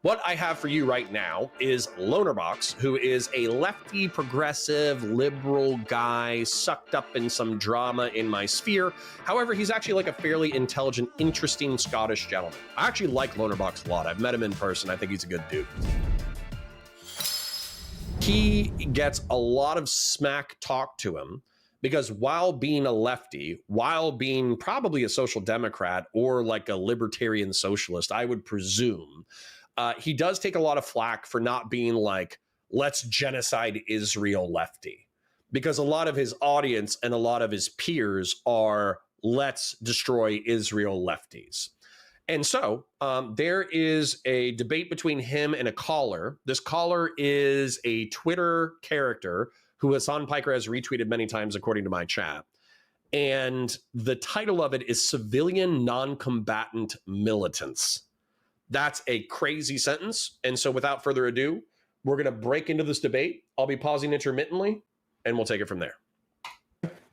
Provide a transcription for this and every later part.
What I have for you right now is Lonerbox, who is a lefty, progressive, liberal guy sucked up in some drama in my sphere. However, he's actually like a fairly intelligent, interesting Scottish gentleman. I actually like Lonerbox a lot. I've met him in person. I think he's a good dude. He gets a lot of smack talk to him because while being a lefty, while being probably a social democrat or like a libertarian socialist, I would presume, he does take a lot of flack for not being like, let's genocide Israel lefty, because a lot of his audience and a lot of his peers are let's destroy Israel lefties. And so there is a debate between him and a caller. This caller is a Twitter character who Hassan Piker has retweeted many times, according to my chat. And the title of it is Civilian Non-Combatant Militants. That's a crazy sentence. And so without further ado, we're going to break into this debate. I'll be pausing intermittently, and we'll take it from there.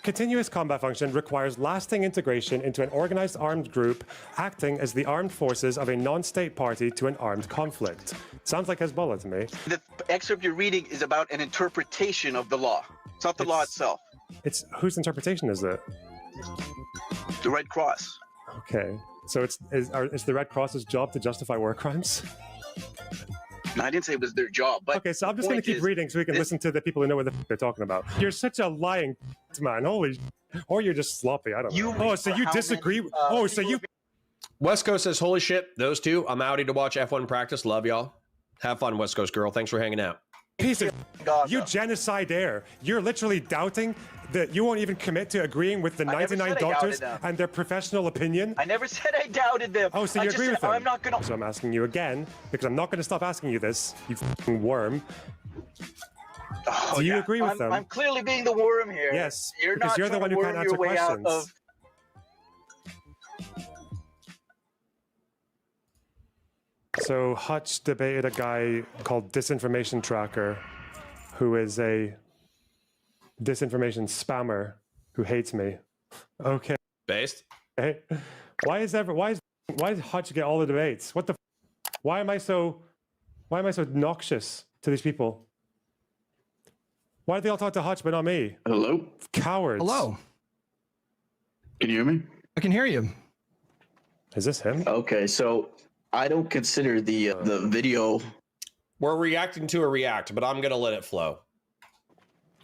Continuous combat function requires lasting integration into an organized armed group acting as the armed forces of a non-state party to an armed conflict. Sounds like Hezbollah to me. The excerpt you're reading is about an interpretation of the law. It's not the law itself. It's whose interpretation is it? The Red Cross. Okay. So is the Red Cross's job to justify war crimes? No, I didn't say it was their job. But okay, so I'm just going to keep reading so we can listen to the people who know what they're talking about. You're such a lying man. Holy, or you're just sloppy. I don't know. Oh, so you disagree? So you. West Coast says, holy shit, those two. I'm outie to watch F1 practice. Love y'all. Have fun, West Coast girl. Thanks for hanging out. Piece of you genocidaire. You're literally doubting that you won't even commit to agreeing with the 99 doctors and their professional opinion. I never said I doubted them. Oh, so you agree with them? I'm not gonna. So I'm asking you again because I'm not going to stop asking you this. You f***ing worm. Oh, Do you agree with them? I'm clearly being the worm here. Yes, you're because not you're the one who can't answer questions. So Hutch debated a guy called Disinformation Tracker, who is a disinformation spammer who hates me. Okay. Based. Hey, why does Hutch get all the debates? What the? Why am I so noxious to these people? Why do they all talk to Hutch but not me? Hello? Cowards. Hello. Can you hear me? I can hear you. Is this him? Okay, so I don't consider the video We're reacting to a react, but I'm going to let it flow.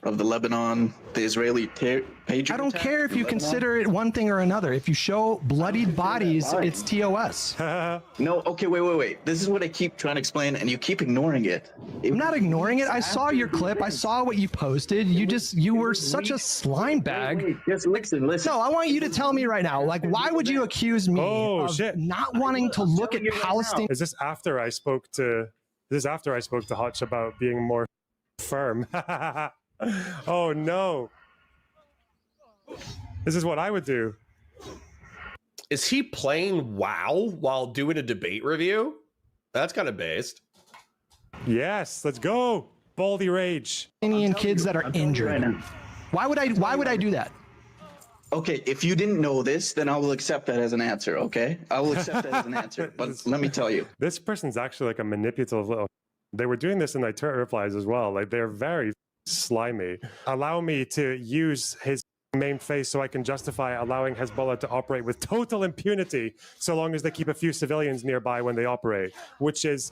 of the Lebanon, the Israeli patriot. I don't care if you consider it one thing or another. If you show bloodied bodies, it's TOS. No, okay, wait. This is what I keep trying to explain, and you keep ignoring it. I'm not ignoring it. I saw your clip. I saw what you posted. You were such a slime bag. Wait, just listen. No, I want you to tell me right now, like, why would you accuse me of not wanting to look at Palestine? Is this after I spoke to Hutch about being more firm? Oh no. This is what I would do. Is he playing WoW while doing a debate review? That's kind of based. Yes, let's go. Baldy rage. Indian kids that are injured. Why would I do that? Okay, if you didn't know this, then I will accept that as an answer, okay? I will accept that as an answer, but let me tell you. This person's actually like a manipulative little... They were doing this in my Twitter replies as well. Like, they're very slimy. Allow me to use his main face so I can justify allowing Hezbollah to operate with total impunity so long as they keep a few civilians nearby when they operate, which is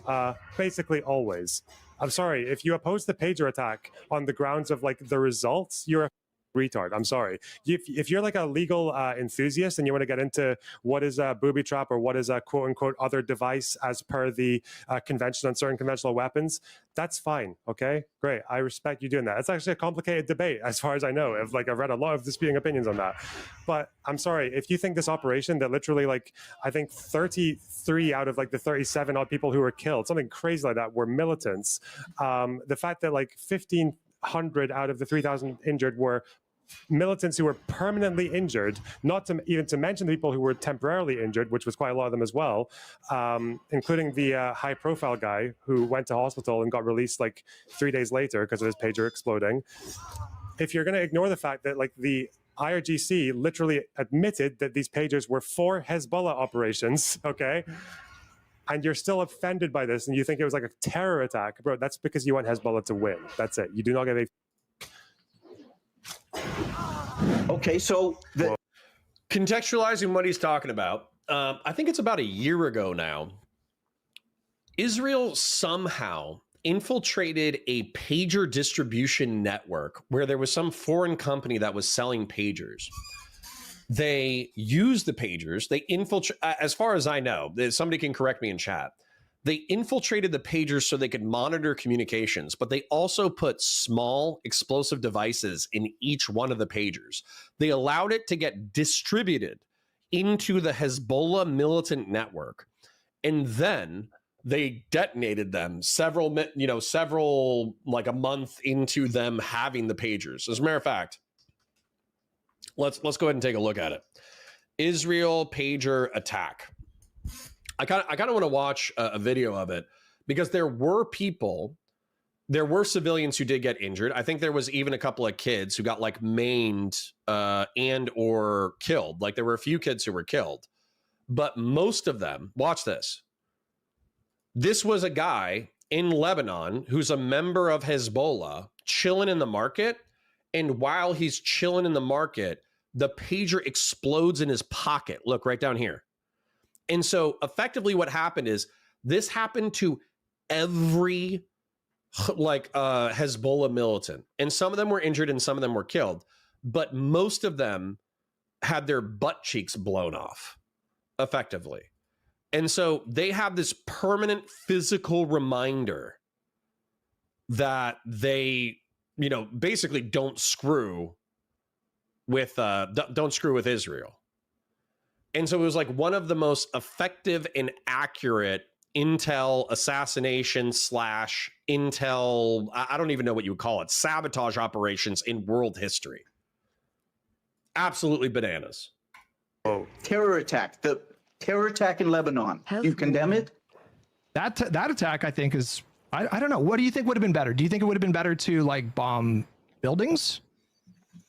basically always. I'm sorry, if you oppose the pager attack on the grounds of like the results, you're a retard. I'm sorry. If you're like a legal enthusiast and you want to get into what is a booby trap or what is a quote unquote other device as per the convention on certain conventional weapons, that's fine. Okay, great. I respect you doing that. It's actually a complicated debate as far as I know. I've read a lot of disputing opinions on that. But I'm sorry, if you think this operation that literally like, I think 33 out of like the 37 odd people who were killed, something crazy like that, were militants. The fact that like 1,500 out of the 3,000 injured were militants who were permanently injured, not to even to mention the people who were temporarily injured, which was quite a lot of them as well, including the high-profile guy who went to hospital and got released like 3 days later because of his pager exploding. If you're going to ignore the fact that like the IRGC literally admitted that these pagers were for Hezbollah operations, okay? and you're still offended by this, and you think it was like a terror attack, bro, that's because you want Hezbollah to win. That's it. You do not get a... Okay, so contextualizing what he's talking about, I think it's about a year ago now, Israel somehow infiltrated a pager distribution network where there was some foreign company that was selling pagers. They used the pagers. They infiltrate, as far as I know, somebody can correct me in chat. They infiltrated the pagers so they could monitor communications, but they also put small explosive devices in each one of the pagers. They allowed it to get distributed into the Hezbollah militant network, and then they detonated them several like a month into them having the pagers. As a matter of fact, let's go ahead and take a look at it. Israel pager attack. I kind of want to watch a video of it because there were civilians who did get injured. I think there was even a couple of kids who got like maimed and or killed. Like there were a few kids who were killed, but most of them, watch this. This was a guy in Lebanon who's a member of Hezbollah chilling in the market. And while he's chilling in the market, the pager explodes in his pocket. Look right down here. And so effectively what happened is this happened to every Hezbollah militant. And some of them were injured and some of them were killed. But most of them had their butt cheeks blown off effectively. And so they have this permanent physical reminder that they, basically don't screw with Israel. And so it was like one of the most effective and accurate intel assassination / intel, I don't even know what you would call it, sabotage operations in world history. Absolutely bananas. Oh, terror attack. The terror attack in Lebanon. You condemn it? That attack, I think, is I don't know. What do you think would have been better? Do you think it would have been better to like bomb buildings?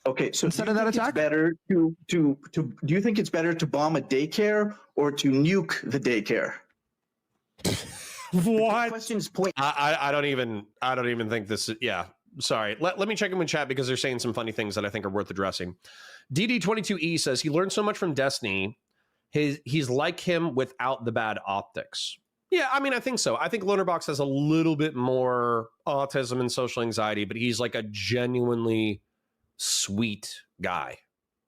Okay, so instead of that attack, better do you think it's better to bomb a daycare or to nuke the daycare? What? The question's point. I don't even think this is, yeah. Sorry. Let me check him in chat because they're saying some funny things that I think are worth addressing. DD22E says he learned so much from Destiny. He's like him without the bad optics. Yeah, I mean, I think so. I think Lonerbox has a little bit more autism and social anxiety, but he's like a genuinely sweet guy,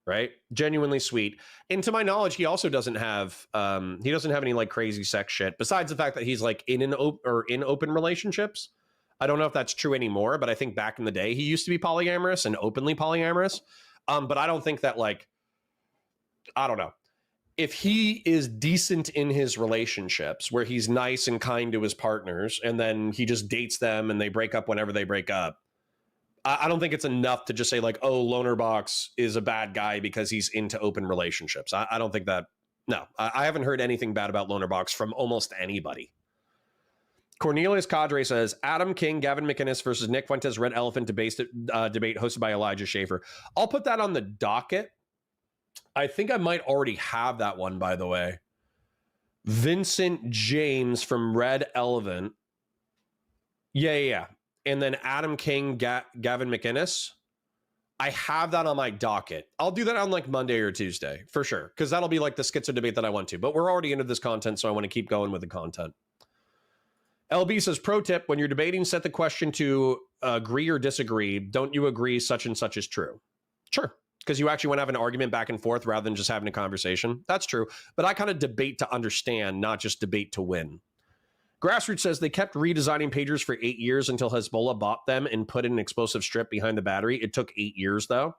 right? Genuinely sweet. And to my knowledge, he also doesn't have any like crazy sex shit. Besides the fact that he's like in open relationships. I don't know if that's true anymore, but I think back in the day he used to be polyamorous and openly polyamorous. But I don't think that I don't know. If he is decent in his relationships where he's nice and kind to his partners and then he just dates them and they break up whenever they break up, I don't think it's enough to just say like, oh, Lonerbox is a bad guy because he's into open relationships. I don't think that. No, I haven't heard anything bad about Lonerbox from almost anybody. Cornelius Cadre says, Adam King, Gavin McInnes versus Nick Fuentes Red Elephant debate hosted by Elijah Schaefer. I'll put that on the docket. I think I might already have that one, by the way. Vincent James from Red Elephant. Yeah. And then Adam King, Gavin McInnes. I have that on my docket. I'll do that on like Monday or Tuesday for sure, because that'll be like the schizo debate that I want to. But we're already into this content, so I want to keep going with the content. LB says, pro tip, when you're debating, set the question to agree or disagree. Don't you agree such and such is true? Sure. Because you actually want to have an argument back and forth rather than just having a conversation. That's true. But I kind of debate to understand, not just debate to win. Grassroots says they kept redesigning pagers for 8 years until Hezbollah bought them and put in an explosive strip behind the battery. It took 8 years, though.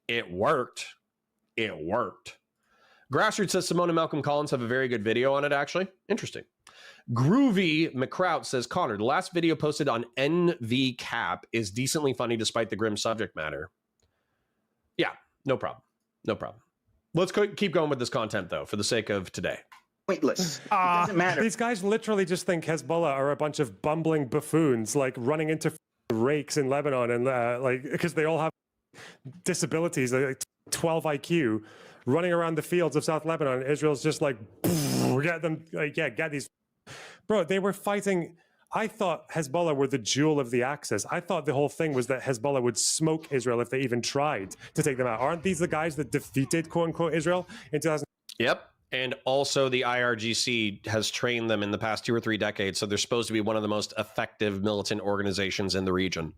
It worked. Grassroots says Simone and Malcolm Collins have a very good video on it, actually. Interesting. Groovy McCrout says, Connor, the last video posted on NV Cap is decently funny despite the grim subject matter. Yeah, no problem. Let's keep going with this content, though, for the sake of today. Pointless. It doesn't matter. These guys literally just think Hezbollah are a bunch of bumbling buffoons, like running into rakes in Lebanon, and because they all have disabilities, like 12 IQ, running around the fields of South Lebanon. Israel's just like, get them, get these Bro, they were fighting. I thought Hezbollah were the jewel of the Axis. I thought the whole thing was that Hezbollah would smoke Israel if they even tried to take them out. Aren't these the guys that defeated, quote unquote, Israel in 2000? Yep. And also the IRGC has trained them in the past 2 or 3 decades. So they're supposed to be one of the most effective militant organizations in the region.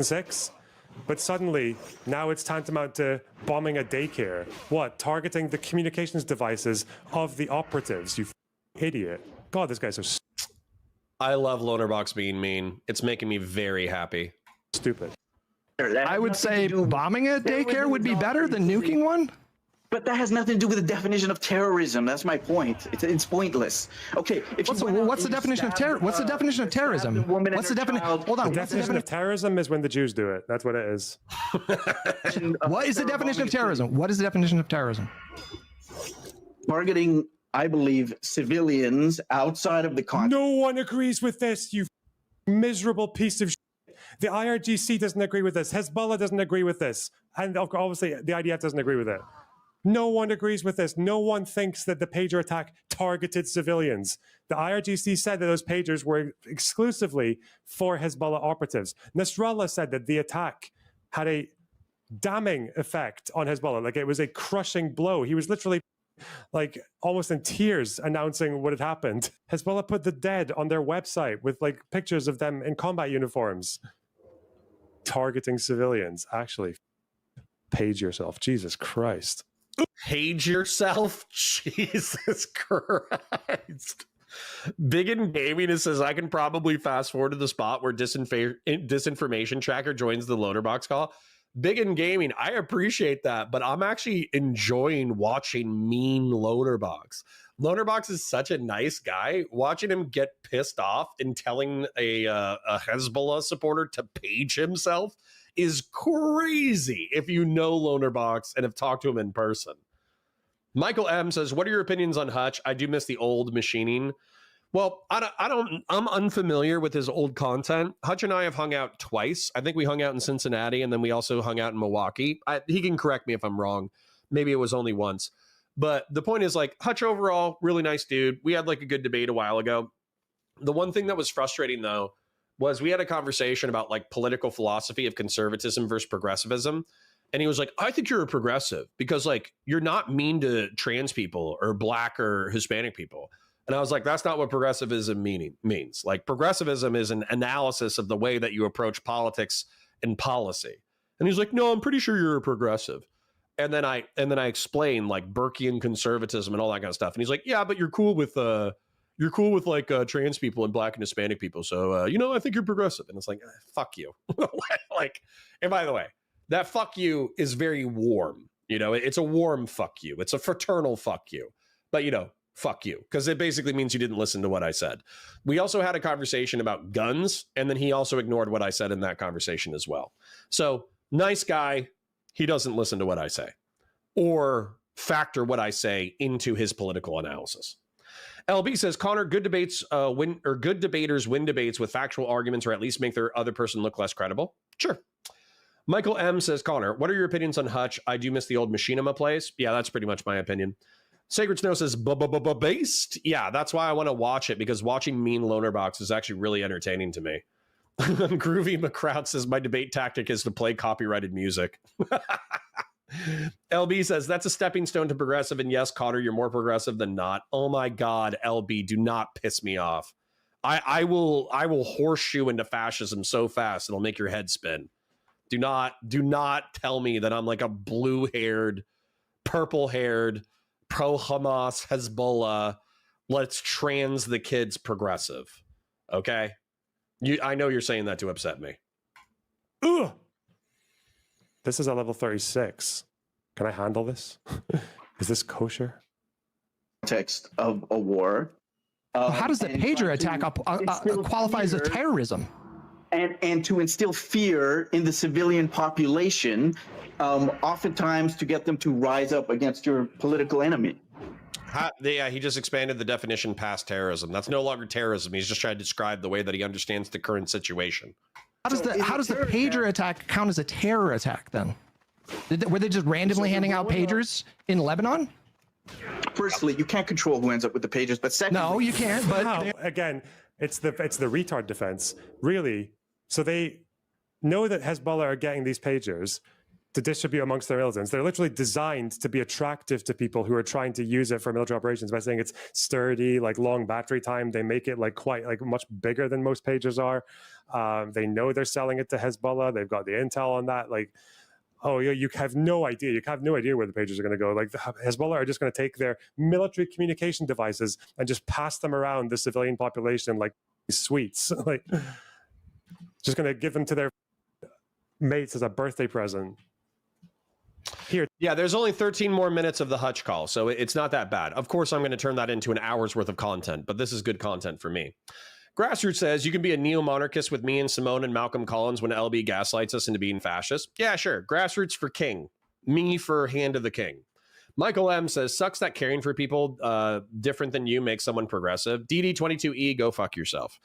6. But suddenly, now it's tantamount to bombing a daycare. What? Targeting the communications devices of the operatives, you idiot. God, this guy's so I love Lonerbox being mean. It's making me very happy. stupid. I would say bombing a daycare would be better than nuking one. But that has nothing to do with the definition of terrorism. That's my point. It's pointless. Okay, if what's the definition of terror? What's the definition of terrorism? What's the definition? Hold on. The definition of terrorism is when the Jews do it. That's what it is. What is the definition of terrorism? What is the definition of terrorism? Targeting, I believe, civilians outside of the country. No one agrees with this, you miserable piece of shit. The IRGC doesn't agree with this. Hezbollah doesn't agree with this. And obviously, the IDF doesn't agree with it. No one agrees with this. No one thinks that the pager attack targeted civilians. The IRGC said that those pagers were exclusively for Hezbollah operatives. Nasrallah said that the attack had a damning effect on Hezbollah. Like, it was a crushing blow. He was literally like almost in tears announcing what had happened. Hezbollah put the dead on their website with like pictures of them in combat uniforms. Targeting civilians. Actually, page yourself. Jesus Christ. Page yourself? Jesus Christ. Big in Gaming says, I can probably fast forward to the spot where disinformation tracker joins the Lonerbox call. Big in Gaming, I appreciate that, but I'm actually enjoying watching mean Lonerbox. Lonerbox is such a nice guy. Watching him get pissed off and telling a Hezbollah supporter to page himself is crazy if you know Lonerbox and have talked to him in person. Michael M says, what are your opinions on Hutch? I do miss the old machining. Well, I'm unfamiliar with his old content. Hutch and I have hung out twice. I think we hung out in Cincinnati, and then we also hung out in Milwaukee. He can correct me if I'm wrong. Maybe it was only once. But the point is, like, Hutch overall, really nice dude. We had like a good debate a while ago. The one thing that was frustrating, though, was we had a conversation about like political philosophy of conservatism versus progressivism. And he was like, I think you're a progressive because like you're not mean to trans people or black or Hispanic people. And I was like, that's not what progressivism means. Like, progressivism is an analysis of the way that you approach politics and policy. And he's like, no, I'm pretty sure you're a progressive. And then I explained like Burkean conservatism and all that kind of stuff. And he's like, yeah, but you're cool with like trans people and black and Hispanic people. So, I think you're progressive. And it's like, fuck you. Like, and by the way, that fuck you is very warm. It's a warm fuck you. It's a fraternal fuck you. But, fuck you. Because it basically means you didn't listen to what I said. We also had a conversation about guns. And then he also ignored what I said in that conversation as well. So, nice guy. He doesn't listen to what I say or factor what I say into his political analysis. LB says, Connor, good debaters win debates with factual arguments or at least make their other person look less credible. Sure. Michael M says, Connor, what are your opinions on Hutch? I do miss the old Machinima plays. Yeah, that's pretty much my opinion. Sacred Snow says, based. Yeah, that's why I want to watch it, because watching mean Lonerbox is actually really entertaining to me. Groovy McCrout says, my debate tactic is to play copyrighted music. LB says, that's a stepping stone to progressive. And yes, Connor, you're more progressive than not. Oh my God, LB, do not piss me off. I will horseshoe into fascism so fast it'll make your head spin. Do not tell me that I'm like a blue-haired, purple-haired, pro-Hamas, Hezbollah, let's trans the kids progressive. Okay? I know you're saying that to upset me. Ugh. This is a level 36. Can I handle this? Is this kosher? Context of a war. How does the pager attack qualify as a terrorism? And to instill fear in the civilian population, oftentimes to get them to rise up against your political enemy. Yeah, he just expanded the definition past terrorism. That's no longer terrorism. He's just trying to describe the way that he understands the current situation. How does the pager attack count as a terror attack then? Were they just randomly handing out pagers in Lebanon? firstly, you can't control who ends up with the pages, but secondly, No, you can't. But Wow. Again, it's the retard defense, really. So they know that Hezbollah are getting these pagers to distribute amongst their militants. They're literally designed to be attractive to people who are trying to use it for military operations by saying it's sturdy, like long battery time. They make it like quite like much bigger than most pagers are. They know they're selling it to Hezbollah. They've got the intel on that. Like, oh, you have no idea. You have no idea where the pagers are going to go. Like, the Hezbollah are just going to take their military communication devices and just pass them around the civilian population like sweets. Like, just going to give them to their mates as a birthday present. Here. Yeah, there's only 13 more minutes of the Hutch call, so it's not that bad. Of course, I'm going to turn that into an hour's worth of content, but this is good content for me. Grassroots says, you can be a neo-monarchist with me and Simone and Malcolm Collins when LB gaslights us into being fascist. Yeah, sure. Grassroots for king. Me for hand of the king. Michael M says, sucks that caring for people different than you makes someone progressive. DD22E, go fuck yourself.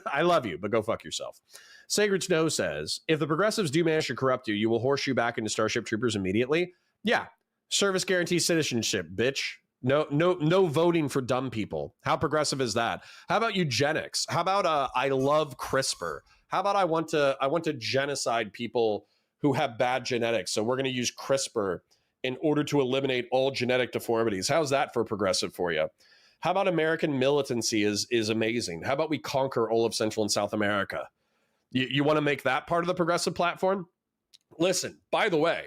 I love you, but go fuck yourself. Sacred Snow says, if the progressives do manage to corrupt you, you will horseshoe back into Starship Troopers immediately. Yeah. Service guarantee citizenship, bitch. No voting for dumb people. How progressive is that? How about eugenics? How about I love CRISPR? How about I want to genocide people who have bad genetics? So we're going to use CRISPR in order to eliminate all genetic deformities. How's that for progressive for you? How about American militancy is amazing? How about we conquer all of Central and South America? You want to make that part of the progressive platform? Listen, by the way,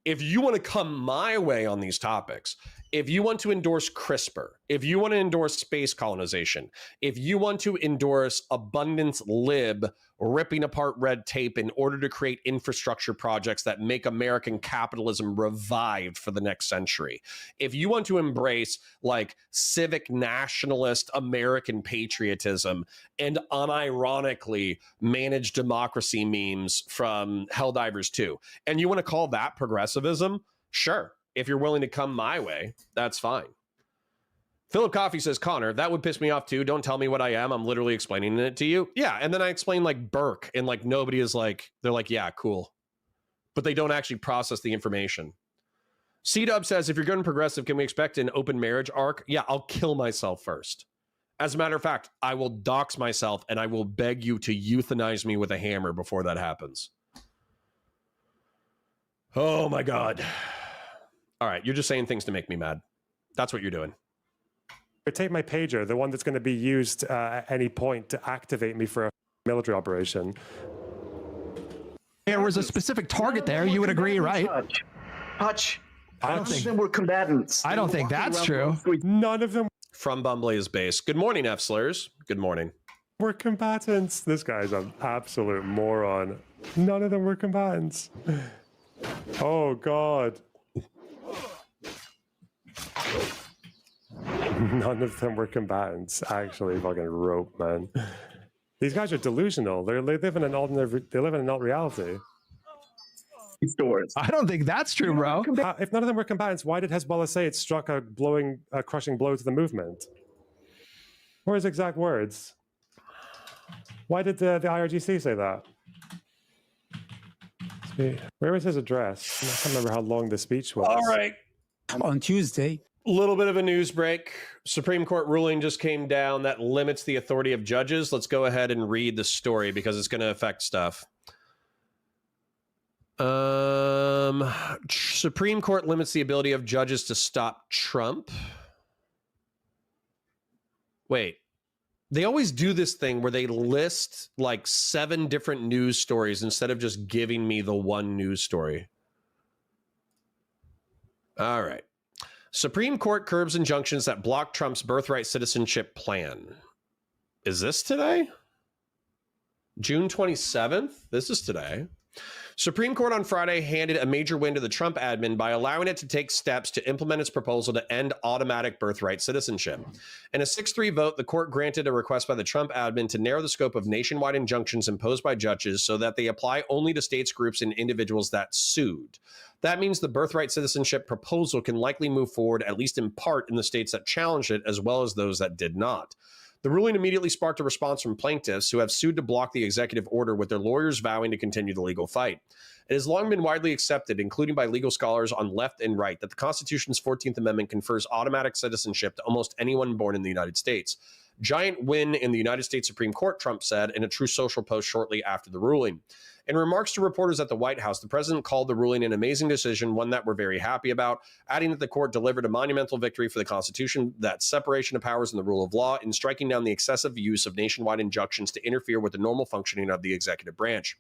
if you want to come my way on these topics, if you want to endorse CRISPR, if you want to endorse space colonization, if you want to endorse abundance lib ripping apart red tape in order to create infrastructure projects that make American capitalism revived for the next century, if you want to embrace like civic nationalist American patriotism and unironically manage democracy memes from Helldivers 2, and you want to call that progressivism, sure. If you're willing to come my way, that's fine. Philip Coffey says, Connor, that would piss me off too. Don't tell me what I am. I'm literally explaining it to you. Yeah, and then I explain like Burke, and like nobody is like, they're like, yeah, cool. But they don't actually process the information. C-Dub says, if you're going progressive, can we expect an open marriage arc? Yeah, I'll kill myself first. As a matter of fact, I will dox myself and I will beg you to euthanize me with a hammer before that happens. Oh my God. All right, you're just saying things to make me mad. That's what you're doing. Take my pager, the one that's going to be used at any point to activate me for a military operation. there was a specific target there, you would agree, right? Hutch. None of them were combatants. I don't think that's true. None of them From Bumbly's base. Good morning, F slurs. Good morning. were combatants. This guy's an absolute moron. None of them were combatants. Oh, God. None of them were combatants. Actually, fucking rope, man. These guys are delusional. They live in an alt reality. Stores. I don't think that's true, bro. If none of them were combatants, why did Hezbollah say it struck a crushing blow to the movement? What were his exact words? Why did the IRGC say that? Where was his address? I can't remember how long the speech was. All right. On Tuesday. A little bit of a news break. Supreme Court ruling just came down that limits the authority of judges. Let's go ahead and read the story because it's going to affect stuff. Supreme Court limits the ability of judges to stop Trump. Wait, they always do this thing where they list like 7 different news stories instead of just giving me the one news story. All right. Supreme Court curbs injunctions that block Trump's birthright citizenship plan. Is this today? June 27th? This is today. Supreme Court on Friday handed a major win to the Trump admin by allowing it to take steps to implement its proposal to end automatic birthright citizenship. In a 6-3 vote, the court granted a request by the Trump admin to narrow the scope of nationwide injunctions imposed by judges so that they apply only to states, groups, and individuals that sued. That means the birthright citizenship proposal can likely move forward, at least in part, in the states that challenged it, as well as those that did not. The ruling immediately sparked a response from plaintiffs who have sued to block the executive order, with their lawyers vowing to continue the legal fight. It has long been widely accepted, including by legal scholars on left and right, that the Constitution's 14th Amendment confers automatic citizenship to almost anyone born in the United States. Giant win in the United States Supreme Court, Trump said in a Truth Social post shortly after the ruling. In remarks to reporters at the White House, the president called the ruling an amazing decision, one that we're very happy about, adding that the court delivered a monumental victory for the Constitution, that separation of powers and the rule of law, in striking down the excessive use of nationwide injunctions to interfere with the normal functioning of the executive branch.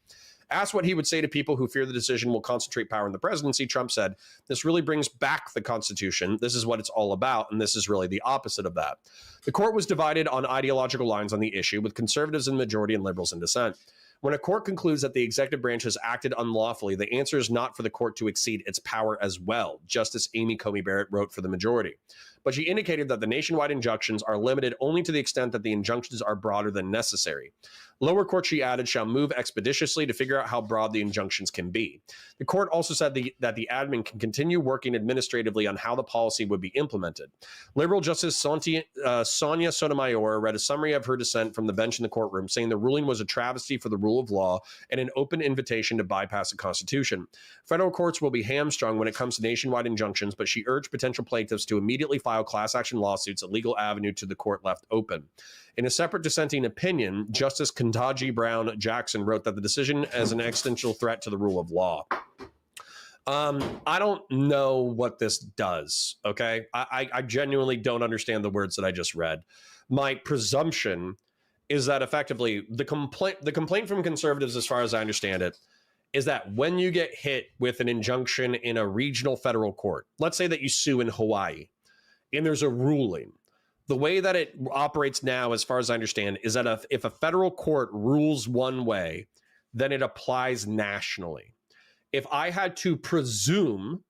Asked what he would say to people who fear the decision will concentrate power in the presidency, Trump said, "This really brings back the Constitution. This is what it's all about, and this is really the opposite of that." The court was divided on ideological lines on the issue, with conservatives in the majority and liberals in dissent. When a court concludes that the executive branch has acted unlawfully, the answer is not for the court to exceed its power as well, Justice Amy Coney Barrett wrote for the majority. But she indicated that the nationwide injunctions are limited only to the extent that the injunctions are broader than necessary. Lower court, she added, shall move expeditiously to figure out how broad the injunctions can be. The court also said that the admin can continue working administratively on how the policy would be implemented. Liberal Justice Sonia Sotomayor read a summary of her dissent from the bench in the courtroom, saying the ruling was a travesty for the rule of law and an open invitation to bypass the Constitution. Federal courts will be hamstrung when it comes to nationwide injunctions, but she urged potential plaintiffs to immediately file class action lawsuits, a legal avenue to the court left open. In a separate dissenting opinion, Justice Ketanji Brown Jackson wrote that the decision is an existential threat to the rule of law. I don't know what this does, okay? I genuinely don't understand the words that I just read. My presumption is that effectively the complaint from conservatives, as far as I understand it, is that when you get hit with an injunction in a regional federal court, let's say that you sue in Hawaii, and there's a ruling. The way that it operates now, as far as I understand, is that if a federal court rules one way, then it applies nationally. If I had to presume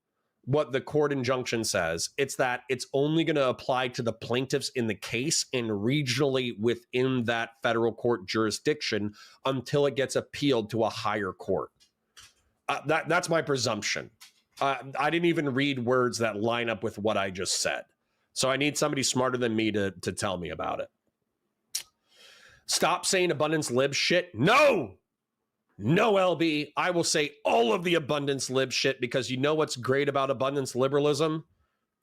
what the court injunction says, it's that it's only going to apply to the plaintiffs in the case and regionally within that federal court jurisdiction until it gets appealed to a higher court. That's my presumption. I didn't even read words that line up with what I just said. So I need somebody smarter than me to tell me about it. Stop saying abundance lib shit. No, LB. I will say all of the abundance lib shit, because you know what's great about abundance liberalism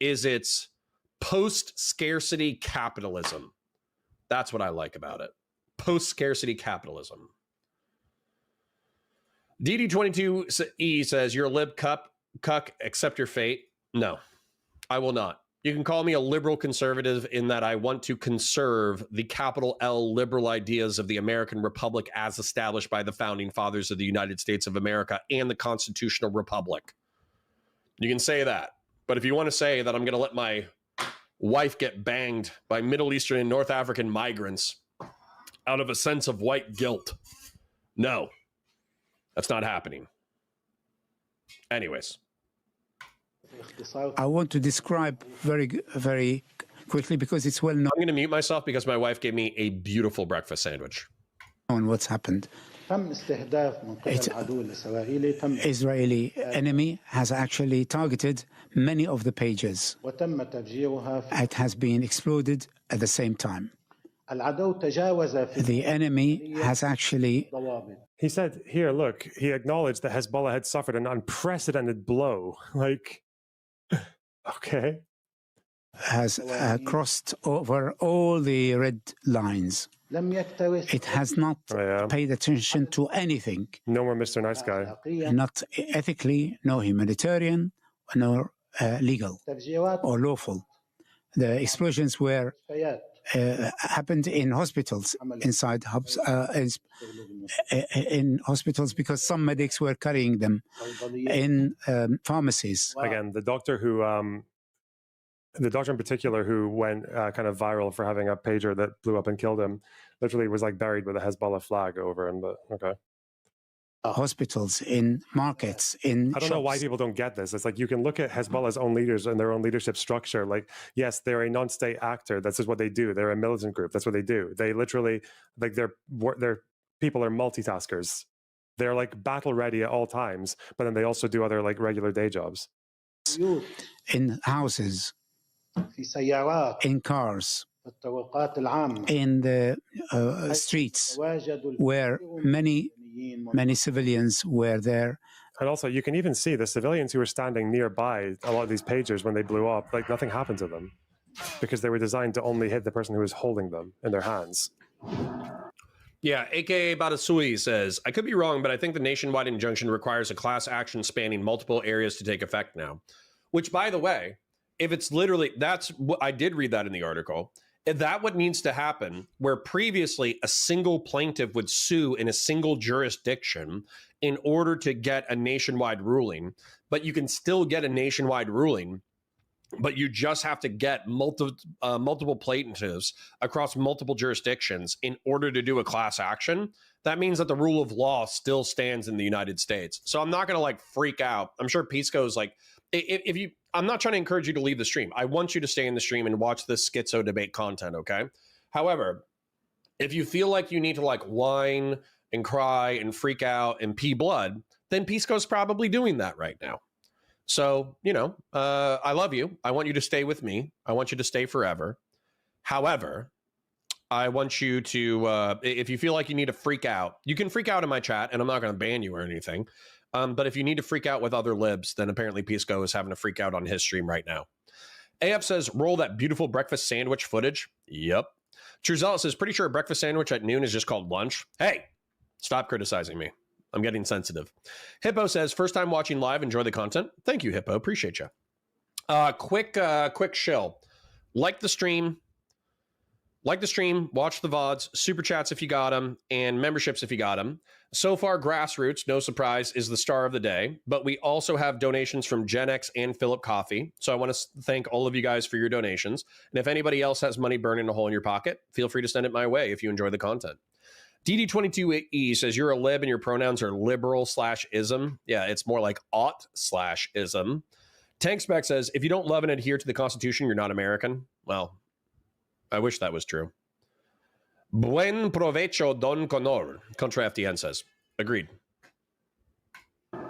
is it's post-scarcity capitalism. That's what I like about it. Post-scarcity capitalism. DD22E says, you're a lib cuck, accept your fate. No, I will not. You can call me a liberal conservative in that I want to conserve the capital L liberal ideas of the American Republic as established by the founding fathers of the United States of America and the constitutional republic. You can say that. But if you want to say that I'm going to let my wife get banged by Middle Eastern and North African migrants out of a sense of white guilt, no, that's not happening. Anyways. I want to describe very quickly, because it's well known. I'm going to mute myself because my wife gave me a beautiful breakfast sandwich. On what's happened. Israeli enemy has actually targeted many of the pages. It has been exploded at the same time. The enemy has actually... He said, here, look, he acknowledged that Hezbollah had suffered an unprecedented blow. Like, okay. Has crossed over all the red lines. It has not paid attention to anything. No more Mr. Nice Guy. Not ethically, no humanitarian, nor legal or lawful. The explosions were happened in hospitals, inside hubs, in hospitals, because some medics were carrying them in pharmacies. Again, the doctor in particular who went kind of viral for having a pager that blew up and killed him, literally was like buried with a Hezbollah flag over him. But okay. Hospitals, in markets, in I don't know why people don't get this. It's like you can look at Hezbollah's own leaders and their own leadership structure. Like, yes, they're a non-state actor. That's just what they do. They're a militant group. That's what they do. They literally, like, their people are multitaskers. They're like battle ready at all times, but then they also do other like regular day jobs. In houses, in cars, in the streets where many civilians were there. And also, you can even see the civilians who were standing nearby a lot of these pagers when they blew up, like nothing happened to them because they were designed to only hit the person who was holding them in their hands. Yeah, aka Badasui says, I could be wrong, but I think the nationwide injunction requires a class action spanning multiple areas to take effect now. Which, by the way, if it's literally, that's what I did read that in the article. If that what needs to happen, where previously a single plaintiff would sue in a single jurisdiction in order to get a nationwide ruling, but you can still get a nationwide ruling, but you just have to get multiple plaintiffs across multiple jurisdictions in order to do a class action. That means that the rule of law still stands in the United States. So I'm not going to like freak out. I'm sure Pisco's like, if you, I'm not trying to encourage you to leave the stream. I want you to stay in the stream and watch this schizo debate content, okay? However, if you feel like you need to like whine and cry and freak out and pee blood, then Pisco's probably doing that right now. So, you know, I love you. I want you to stay with me. I want you to stay forever. However, I want you to, if you feel like you need to freak out, you can freak out in my chat, and I'm not going to ban you or anything. But if you need to freak out with other libs, then apparently Pisco is having to freak out on his stream right now. AF says, roll that beautiful breakfast sandwich footage. Yep. Truzella says, pretty sure a breakfast sandwich at noon is just called lunch. Hey, stop criticizing me. I'm getting sensitive. Hippo says, first time watching live, enjoy the content. Thank you, Hippo. Appreciate you. Quick shill. Like the stream, watch the VODs, super chats if you got them, and memberships if you got them. So far, Grassroots, no surprise, is the star of the day, but we also have donations from Gen X and Philip Coffee. So I want to thank all of you guys for your donations. And if anybody else has money burning a hole in your pocket, feel free to send it my way if you enjoy the content. DD22E says, you're a lib and your pronouns are liberal/ism. Yeah, it's more like ought/ism. Tankspec says, if you don't love and adhere to the Constitution, you're not American. Well, I wish that was true. Buen provecho, Don Conor. Contra FDN says, agreed.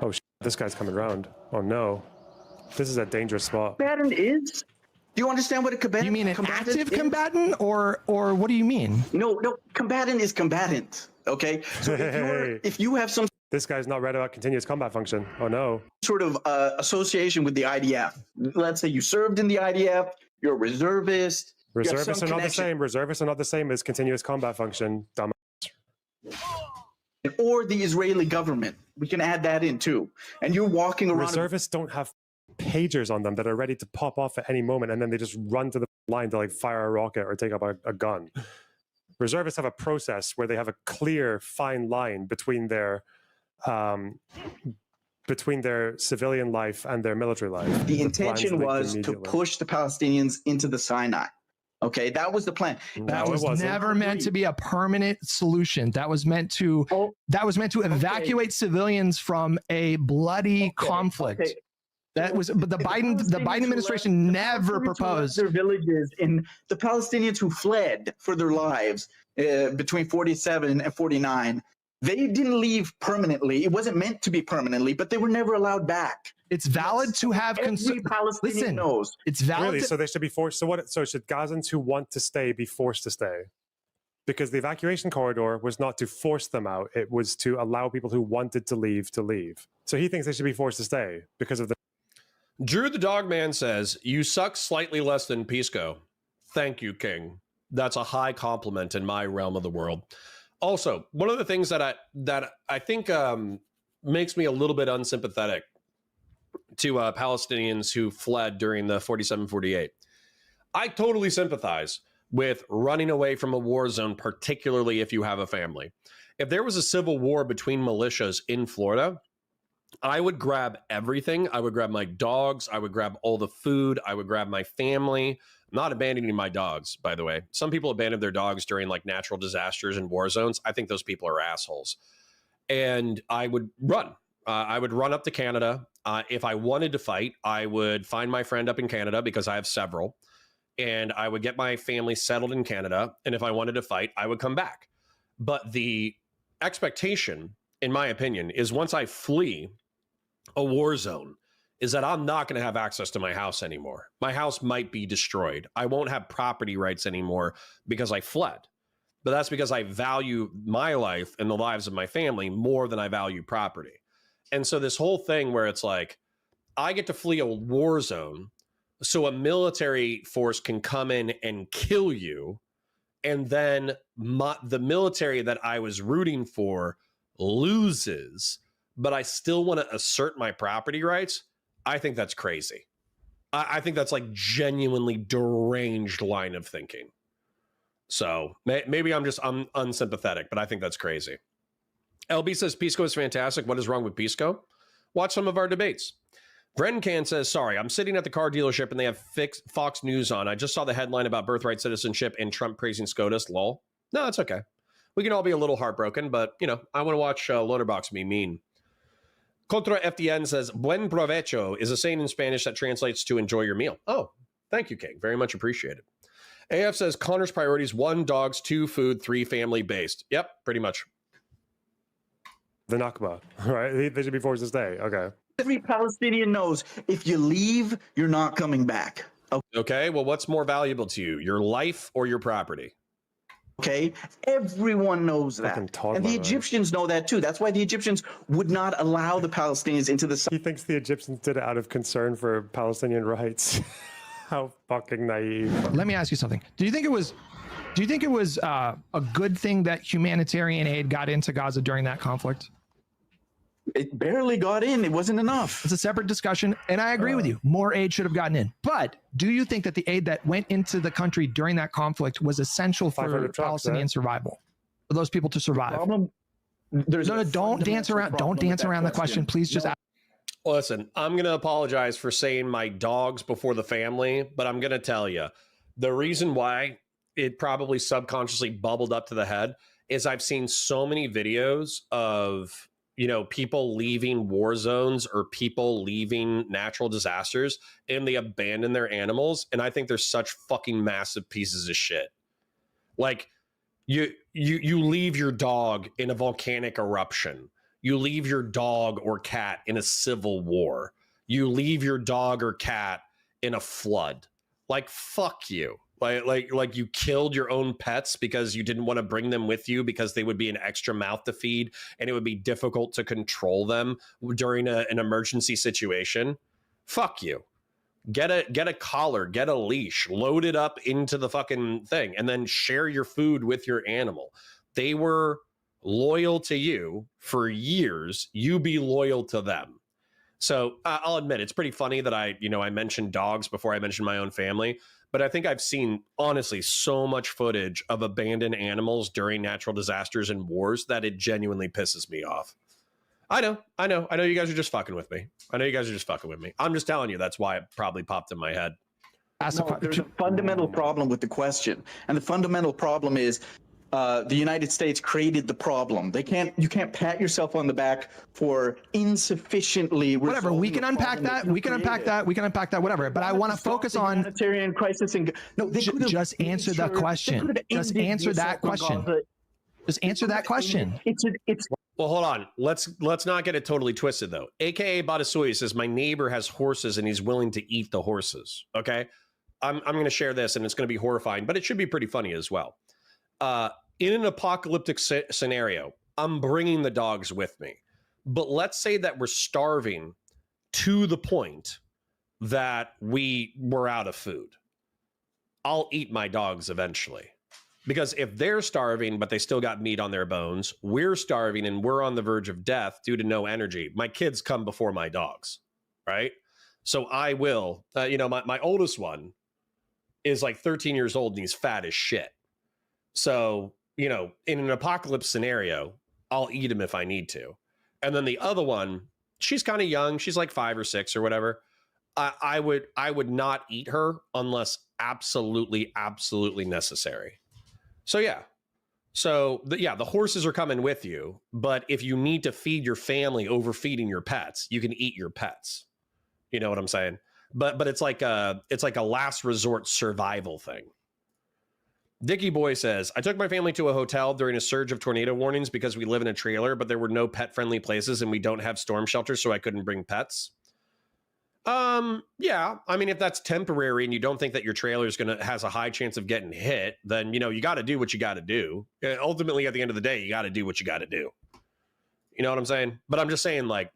Oh, this guy's coming around. Oh, no. This is a dangerous spot. Combatant is? Do you understand what a combatant is? You mean an active combatant, or what do you mean? No, combatant is combatant, okay? So if you have some This guy's not read about continuous combat function. Oh, no. sort of association with the IDF, let's say you served in the IDF, you're a reservist. Reservists are not the same. Reservists are not the same as continuous combat function. Dumb. Or the Israeli government. We can add that in too. And you're walking around. Reservists don't have pagers on them that are ready to pop off at any moment, and then they just run to the line to like fire a rocket or take up a gun. Reservists have a process where they have a clear, fine line between their civilian life and their military life. The intention was to push the Palestinians into the Sinai. Okay, that was the plan. That was never meant to be a permanent solution. That was meant to evacuate civilians from a bloody conflict. Okay. That was, but the Biden administration never proposed their villages in the Palestinians who fled for their lives between 47 and 49. They didn't leave permanently. It wasn't meant to be permanently, but they were never allowed back. It's valid to have Palestinian knows. It's valid. Really? So they should be forced. So should Gazans who want to stay be forced to stay? Because the evacuation corridor was not to force them out. It was to allow people who wanted to leave to leave. So he thinks they should be forced to stay because of the. Drew the Dogman says, you suck slightly less than Pisco. Thank you, King. That's a high compliment in my realm of the world. Also, one of the things that I think makes me a little bit unsympathetic to Palestinians who fled during the 47-48. I totally sympathize with running away from a war zone, particularly if you have a family. If there was a civil war between militias in Florida, I would grab everything. I would grab my dogs. I would grab all the food. I would grab my family. I'm not abandoning my dogs, by the way. Some people abandon their dogs during like natural disasters and war zones. I think those people are assholes. And I would run. I would run up to Canada. If I wanted to fight, I would find my friend up in Canada because I have several. And I would get my family settled in Canada. And if I wanted to fight, I would come back. But the expectation, in my opinion, is once I flee a war zone, is that I'm not going to have access to my house anymore. My house might be destroyed. I won't have property rights anymore because I fled. But that's because I value my life and the lives of my family more than I value property. And so this whole thing where it's like, I get to flee a war zone so a military force can come in and kill you. And then the military that I was rooting for loses, but I still want to assert my property rights. I think that's crazy. I think that's like genuinely deranged line of thinking. So maybe I'm unsympathetic, but I think that's crazy. LB says Pisco is fantastic. What is wrong with Pisco? Watch some of our debates. Brencan says, sorry, I'm sitting at the car dealership and they have Fox News on. I just saw the headline about birthright citizenship and Trump praising SCOTUS. Lol. No, that's okay. We can all be a little heartbroken, but, you know, I want to watch Lonerbox be mean. Contra FDN says, buen provecho is a saying in Spanish that translates to enjoy your meal. Oh, thank you, King. Very much appreciated. AF says, Connor's priorities, 1, dogs, 2, food, 3, family-based. Yep, pretty much. The Nakba, right? They should be forced to stay. Okay. Every Palestinian knows if you leave, you're not coming back. Okay, well, what's more valuable to you, your life or your property? Okay, everyone knows that. And the Egyptians know that too. That's why the Egyptians would not allow the Palestinians into the... He thinks the Egyptians did it out of concern for Palestinian rights. How fucking naive. Let me ask you something. Do you think it was a good thing that humanitarian aid got into Gaza during that conflict? It barely got in. It wasn't enough. It's a separate discussion, and I agree with you. More aid should have gotten in. But do you think that the aid that went into the country during that conflict was essential for Palestinian survival? For those people to survive? Don't dance around. Don't dance around the question. Please just ask. Listen, I'm going to apologize for saying my dogs before the family, but I'm going to tell you, the reason why it probably subconsciously bubbled up to the head is I've seen so many videos of, you know, people leaving war zones or people leaving natural disasters and they abandon their animals. And I think they're such fucking massive pieces of shit. Like you leave your dog in a volcanic eruption. You leave your dog or cat in a civil war. You leave your dog or cat in a flood. Like, fuck you. Like you killed your own pets because you didn't want to bring them with you because they would be an extra mouth to feed and it would be difficult to control them during an emergency situation. Fuck you. Get a collar, get a leash, load it up into the fucking thing, and then share your food with your animal. They were loyal to you for years. You be loyal to them. So I'll admit it's pretty funny that I mentioned dogs before I mentioned my own family. But I think I've seen, honestly, so much footage of abandoned animals during natural disasters and wars that it genuinely pisses me off. I know you guys are just fucking with me. I'm just telling you that's why it probably popped in my head. No, there's a fundamental problem with the question. And the fundamental problem is the United States created the problem. You can't pat yourself on the back for insufficiently. Whatever. We can unpack that. We can unpack that. Whatever. But I want to focus on humanitarian crisis. And no, they just answer the question. Just answer that question. Just answer that question. Well, hold on. Let's not get it totally twisted though. AKA Badasui says my neighbor has horses and he's willing to eat the horses. Okay, I'm going to share this and it's going to be horrifying, but it should be pretty funny as well. In an apocalyptic scenario, I'm bringing the dogs with me. But let's say that we're starving to the point that we were out of food. I'll eat my dogs eventually. Because if they're starving, but they still got meat on their bones, we're starving and we're on the verge of death due to no energy. My kids come before my dogs, right? So I will, my oldest one is like 13 years old and he's fat as shit. So, in an apocalypse scenario, I'll eat him if I need to. And then the other one, she's kind of young. She's like 5 or 6 or whatever. I would not eat her unless absolutely necessary. So, yeah. The horses are coming with you. But if you need to feed your family overfeeding your pets, you can eat your pets. You know what I'm saying? But it's like a last resort survival thing. Dickie Boy says, I took my family to a hotel during a surge of tornado warnings because we live in a trailer, but there were no pet-friendly places and we don't have storm shelters, so I couldn't bring pets. Yeah. I mean, if that's temporary and you don't think that your trailer is has a high chance of getting hit, then, you know, you got to do what you got to do. Ultimately, at the end of the day, you got to do what you got to do. You know what I'm saying? But I'm just saying, like,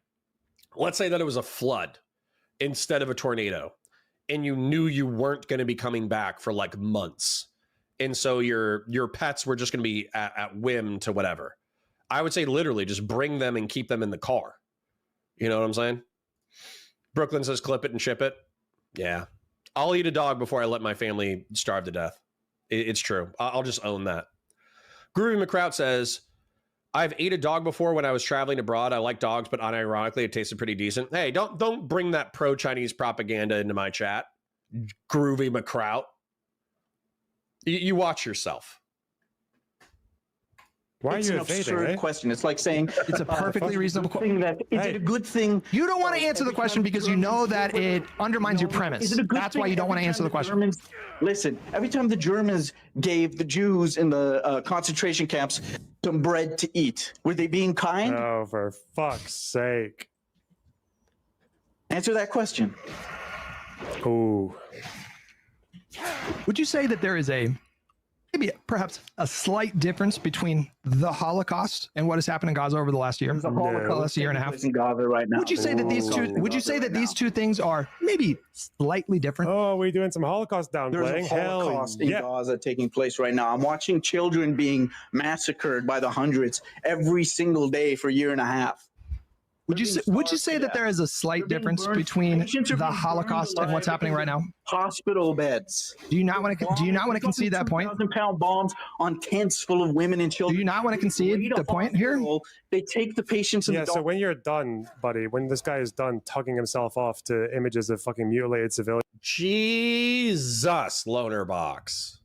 let's say that it was a flood instead of a tornado, and you knew you weren't going to be coming back for like months. And so your pets were just going to be at whim to whatever. I would say literally just bring them and keep them in the car. You know what I'm saying? Brooklyn says clip it and ship it. Yeah. I'll eat a dog before I let my family starve to death. It's true. I'll just own that. Groovy McCrout says, I've ate a dog before when I was traveling abroad. I like dogs, but unironically, it tasted pretty decent. Hey, don't bring that pro-Chinese propaganda into my chat. Groovy McCrout. You watch yourself. Why It's are you an evading, absurd question. It's like saying It's a perfectly reasonable question. Is it a good thing? You don't want to answer the question because you know that it undermines your premise. Is it a good That's why thing you don't want to every answer the time question. Germans, listen, every time the Germans gave the Jews in the concentration camps some bread to eat, were they being kind? Oh, for fuck's sake. Answer that question. Ooh. Would you say that there is maybe perhaps a slight difference between the Holocaust and what has happened in Gaza over the last year? There's a Holocaust The last year and a half. in Gaza right now. Would you say that these two? Would you say that these two things are maybe slightly different? Oh, we're doing some Holocaust downplaying. There's a Holocaust in yeah. Gaza taking place right now. I'm watching children being massacred by the hundreds every single day for a year and a half. Would you say that there is a slight difference between the Holocaust and what's happening right now? Hospital beds. Do you not want to concede that point? 2,000-pound bombs on tents full of women and children. Do you not want to concede the point here? They take the patients. Yeah, so when you're done, buddy, when this guy is done tugging himself off to images of fucking mutilated civilians. Jesus, Lonerbox.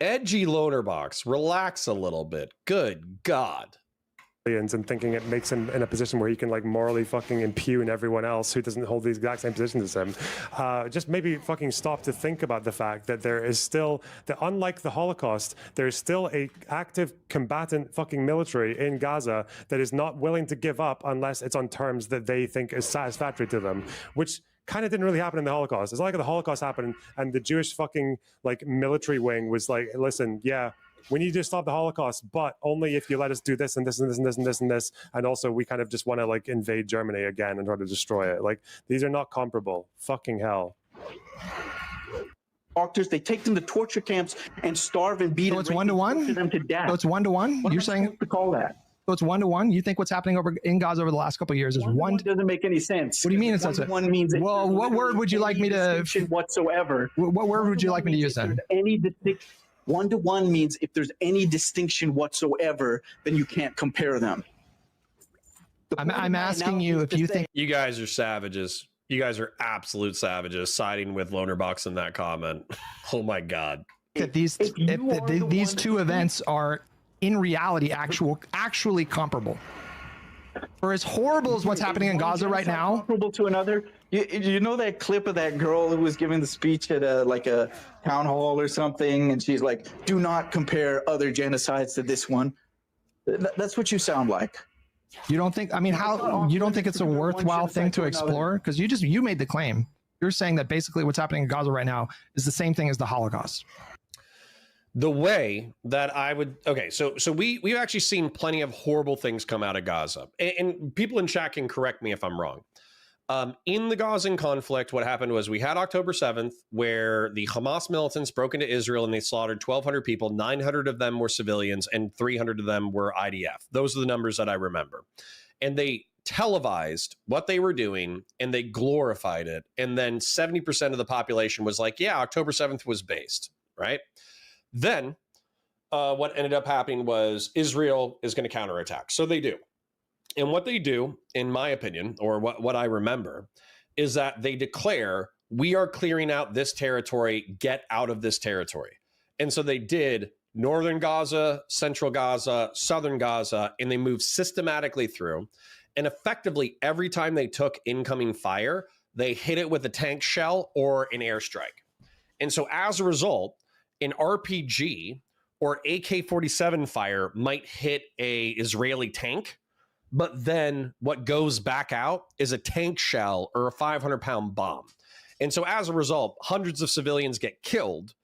Edgy Lonerbox. Relax a little bit. Good God. And thinking it makes him in a position where he can like morally fucking impugn everyone else who doesn't hold the exact same positions as him. Just maybe fucking stop to think about the fact that there is still, that unlike the Holocaust, there is still a active combatant fucking military in Gaza that is not willing to give up unless it's on terms that they think is satisfactory to them, which kind of didn't really happen in the Holocaust. It's not like the Holocaust happened and the Jewish fucking like military wing was like, listen, yeah, we need to stop the Holocaust, but only if you let us do this and this and this and this and this and this. And also we kind of just want to like invade Germany again and try to destroy it. Like these are not comparable. Fucking hell. Doctors, they take them to torture camps and starve and beat So it's 1-to-1? them to death. So it's 1-to-1? You're saying to call that? So it's 1-to-1? You think what's happening over in Gaza over the last couple of years is one? Doesn't make any sense. What do you mean it doesn't? One means. Well, what word would you like me to? Whatsoever. What word would you like me to use then? Any distinction. 1-to-1 means if there's any distinction whatsoever, then you can't compare them. I'm asking you if you think you guys are savages. You guys are absolute savages siding with Lonerbox in that comment. Oh my God. that these these two events are in reality actually comparable. For as horrible as what's happening in Gaza right now, comparable to another. You know that clip of that girl who was giving the speech at a town hall or something, and she's like, "Do not compare other genocides to this one." That's what you sound like. You don't think? I mean, how you don't think it's a worthwhile thing to explore? Because you made the claim. You're saying that basically what's happening in Gaza right now is the same thing as the Holocaust. The way that I would, okay, so we've actually seen plenty of horrible things come out of Gaza, and people in chat can correct me if I'm wrong. In the Gazan conflict, what happened was we had October 7th, where the Hamas militants broke into Israel and they slaughtered 1,200 people. 900 of them were civilians and 300 of them were IDF. Those are the numbers that I remember. And they televised what they were doing and they glorified it. And then 70% of the population was like, yeah, October 7th was based, right? Then what ended up happening was Israel is going to counterattack. So they do. And what they do, in my opinion, or what I remember, is that they declare, we are clearing out this territory, get out of this territory. And so they did northern Gaza, central Gaza, southern Gaza, and they moved systematically through. And effectively, every time they took incoming fire, they hit it with a tank shell or an airstrike. And so as a result, an RPG or AK-47 fire might hit a Israeli tank, but then what goes back out is a tank shell or a 500-pound bomb. And so as a result, hundreds of civilians get killed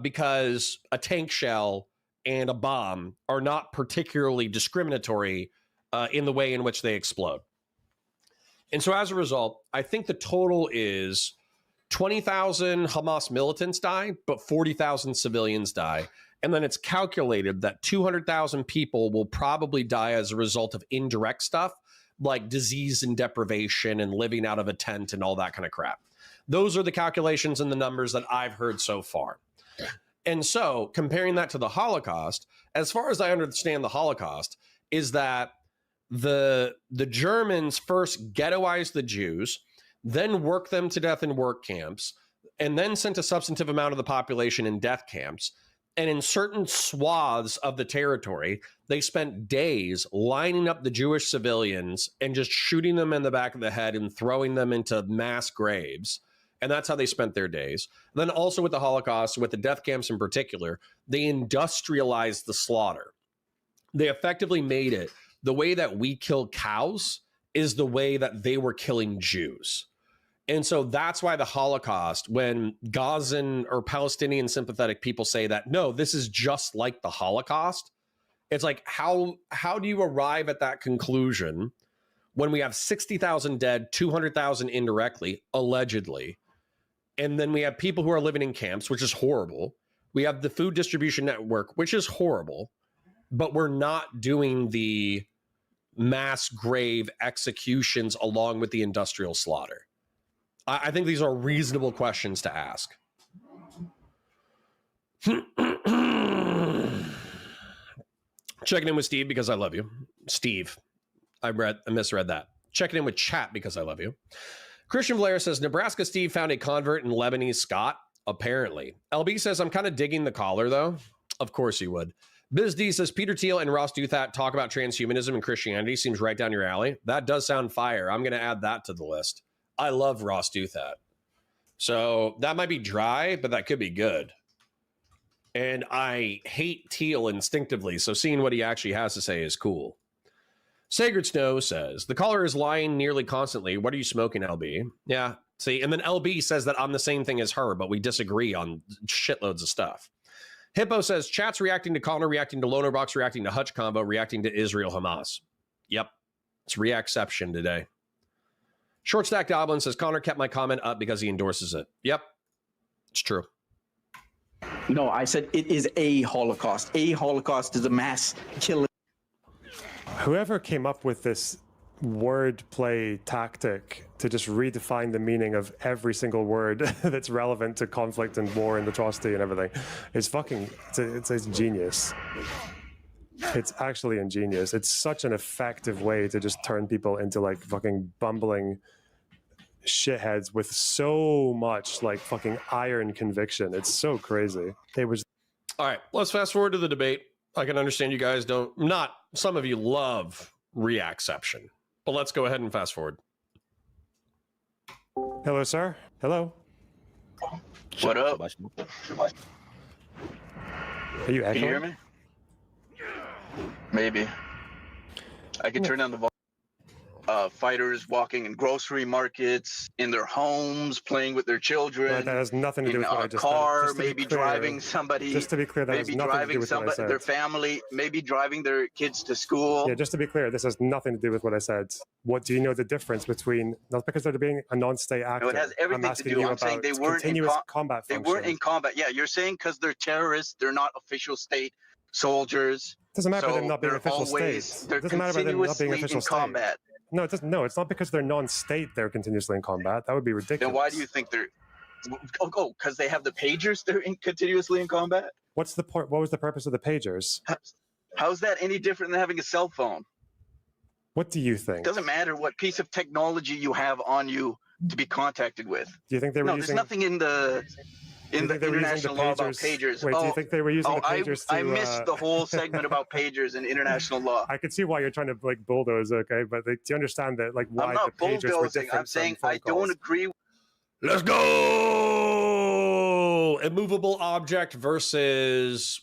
because a tank shell and a bomb are not particularly discriminatory in the way in which they explode. And so as a result, I think the total is 20,000 Hamas militants die, but 40,000 civilians die. And then it's calculated that 200,000 people will probably die as a result of indirect stuff like disease and deprivation and living out of a tent and all that kind of crap. Those are the calculations and the numbers that I've heard so far. And so comparing that to the Holocaust, as far as I understand the Holocaust, is that the Germans first ghettoized the Jews, then worked them to death in work camps, and then sent a substantive amount of the population in death camps. And in certain swaths of the territory, they spent days lining up the Jewish civilians and just shooting them in the back of the head and throwing them into mass graves. And that's how they spent their days. And then also with the Holocaust, with the death camps in particular, they industrialized the slaughter. They effectively made it the way that we kill cows is the way that they were killing Jews. And so that's why the Holocaust, when Gazan or Palestinian sympathetic people say that, no, this is just like the Holocaust, it's like, how do you arrive at that conclusion when we have 60,000 dead, 200,000 indirectly, allegedly, and then we have people who are living in camps, which is horrible. We have the food distribution network, which is horrible, but we're not doing the mass grave executions along with the industrial slaughter. I think these are reasonable questions to ask. Checking in with Steve because I love you. Steve, I misread that. Checking in with chat because I love you. Christian Blair says, Nebraska Steve found a convert in Lebanese Scott. Apparently. LB says, I'm kind of digging the collar, though. Of course you would. Biz D says, Peter Thiel and Ross Douthat talk about transhumanism and Christianity. Seems right down your alley. That does sound fire. I'm going to add that to the list. I love Ross Douthat. So that might be dry, but that could be good. And I hate Thiel instinctively, so seeing what he actually has to say is cool. Sacred Snow says, the caller is lying nearly constantly. What are you smoking, LB? Yeah, see, and then LB says that I'm the same thing as her, but we disagree on shitloads of stuff. Hippo says, chat's reacting to Connor, reacting to Lonerbox, reacting to Hutch Combo, reacting to Israel Hamas. Yep, it's reacception today. Short Stack Goblin says, Connor kept my comment up because he endorses it. Yep, it's true. No, I said it is a Holocaust. A Holocaust is a mass killing. Whoever came up with this wordplay tactic to just redefine the meaning of every single word that's relevant to conflict and war and atrocity and everything is fucking, it's genius. It's actually ingenious. It's such an effective way to just turn people into like fucking bumbling shitheads with so much like fucking iron conviction. It's so crazy. It was. All right, let's fast forward to the debate. I can understand you guys don't, not some of you love reacception, but let's go ahead and fast forward. Hello, sir. Hello. What up? Are you echoing? Can you hear me? Maybe. I could turn down the volume. Fighters walking in grocery markets, in their homes, playing with their children. That has nothing to do with what I just said. In a car, Just maybe clear, driving somebody. Just to be clear, that has maybe nothing to do driving with what I said. their family, maybe driving their kids to school. Yeah, just to be clear, this has nothing to do with what I said. What do you know the difference between, not because they're being a non-state actor. No, it has everything I'm to asking do. you I'm saying about they weren't in continuous combat They function. weren't in combat. Yeah, you're saying because they're terrorists, they're not official state soldiers. It doesn't matter so about them not being they're official always, state. They're It doesn't matter about them not being continuously official in state. combat. No, it doesn't. No, it's not because they're non-state. They're continuously in combat. That would be ridiculous. Then why do you think they're? Oh, because they have the pagers. They're continuously in combat. What's the point? What was the purpose of the pagers? How's that any different than having a cell phone? What do you think? It doesn't matter what piece of technology you have on you to be contacted with. Do you think they were using? There's nothing in the international law about pagers. Wait, do you think they were using the pagers I missed the whole segment about pagers and international law. I could see why you're trying to like bulldoze, okay? But do you understand that, like, why I'm not the pagers were bulldozing. different? I'm saying from phone I calls? don't agree. Let's go. Immovable object versus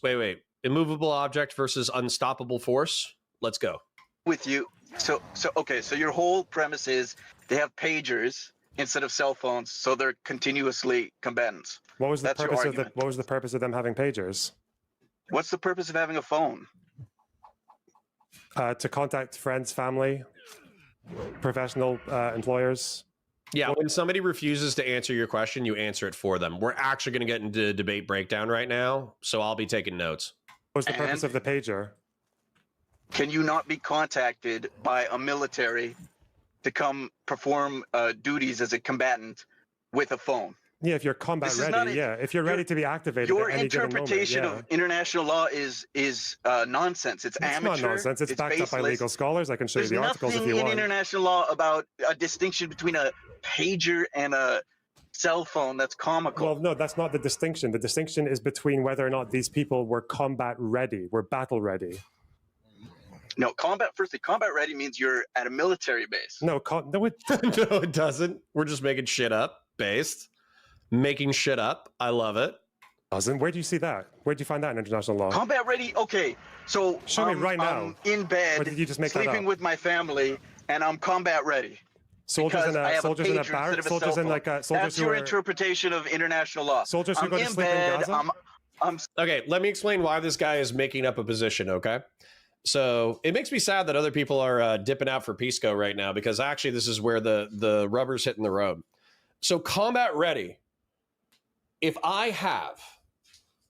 immovable object versus unstoppable force. Let's go. With you So okay, so your whole premise is they have pagers instead of cell phones, so they're continuously combatants. What was the That's your purpose of argument. what was the purpose of them having pagers? What's the purpose of having a phone? To contact friends, family, professional employers. Yeah, when somebody refuses to answer your question, you answer it for them. We're actually going to get into debate breakdown right now, so I'll be taking notes. What was the purpose of the pager? Can you not be contacted by a military to come perform duties as a combatant with a phone? Yeah, if you're combat ready, yeah. If you're ready to be activated Your at any given moment, interpretation yeah. of international law is nonsense. It's amateur. It's not nonsense. It's backed up by baseless. legal scholars. I can show There's you the articles if nothing you in want. international law about a distinction between a pager and a cell phone. That's comical. Well, no, that's not the distinction. The distinction is between whether or not these people were combat ready, were battle ready. No, firstly, combat ready means you're at a military base. No, No, it doesn't. We're just making shit up. Based. Making shit up. I love it. Doesn't. Where do you see that? Where do you find that in international law? Combat ready. Okay, so Show me right now. I'm in bed, Or did you just make that sleeping up? with my family, and I'm combat ready. Soldiers Because in I a have soldiers a in a pager barrack. instead of a Soldiers cell in like phone. a soldiers That's who your are interpretation of international law. soldiers who I'm go to in sleep in bed. Gaza. I'm Okay, let me explain why this guy is making up a position, okay? So it makes me sad that other people are dipping out for Pisco right now, because actually this is where the rubber's hitting the road. So combat ready. If I have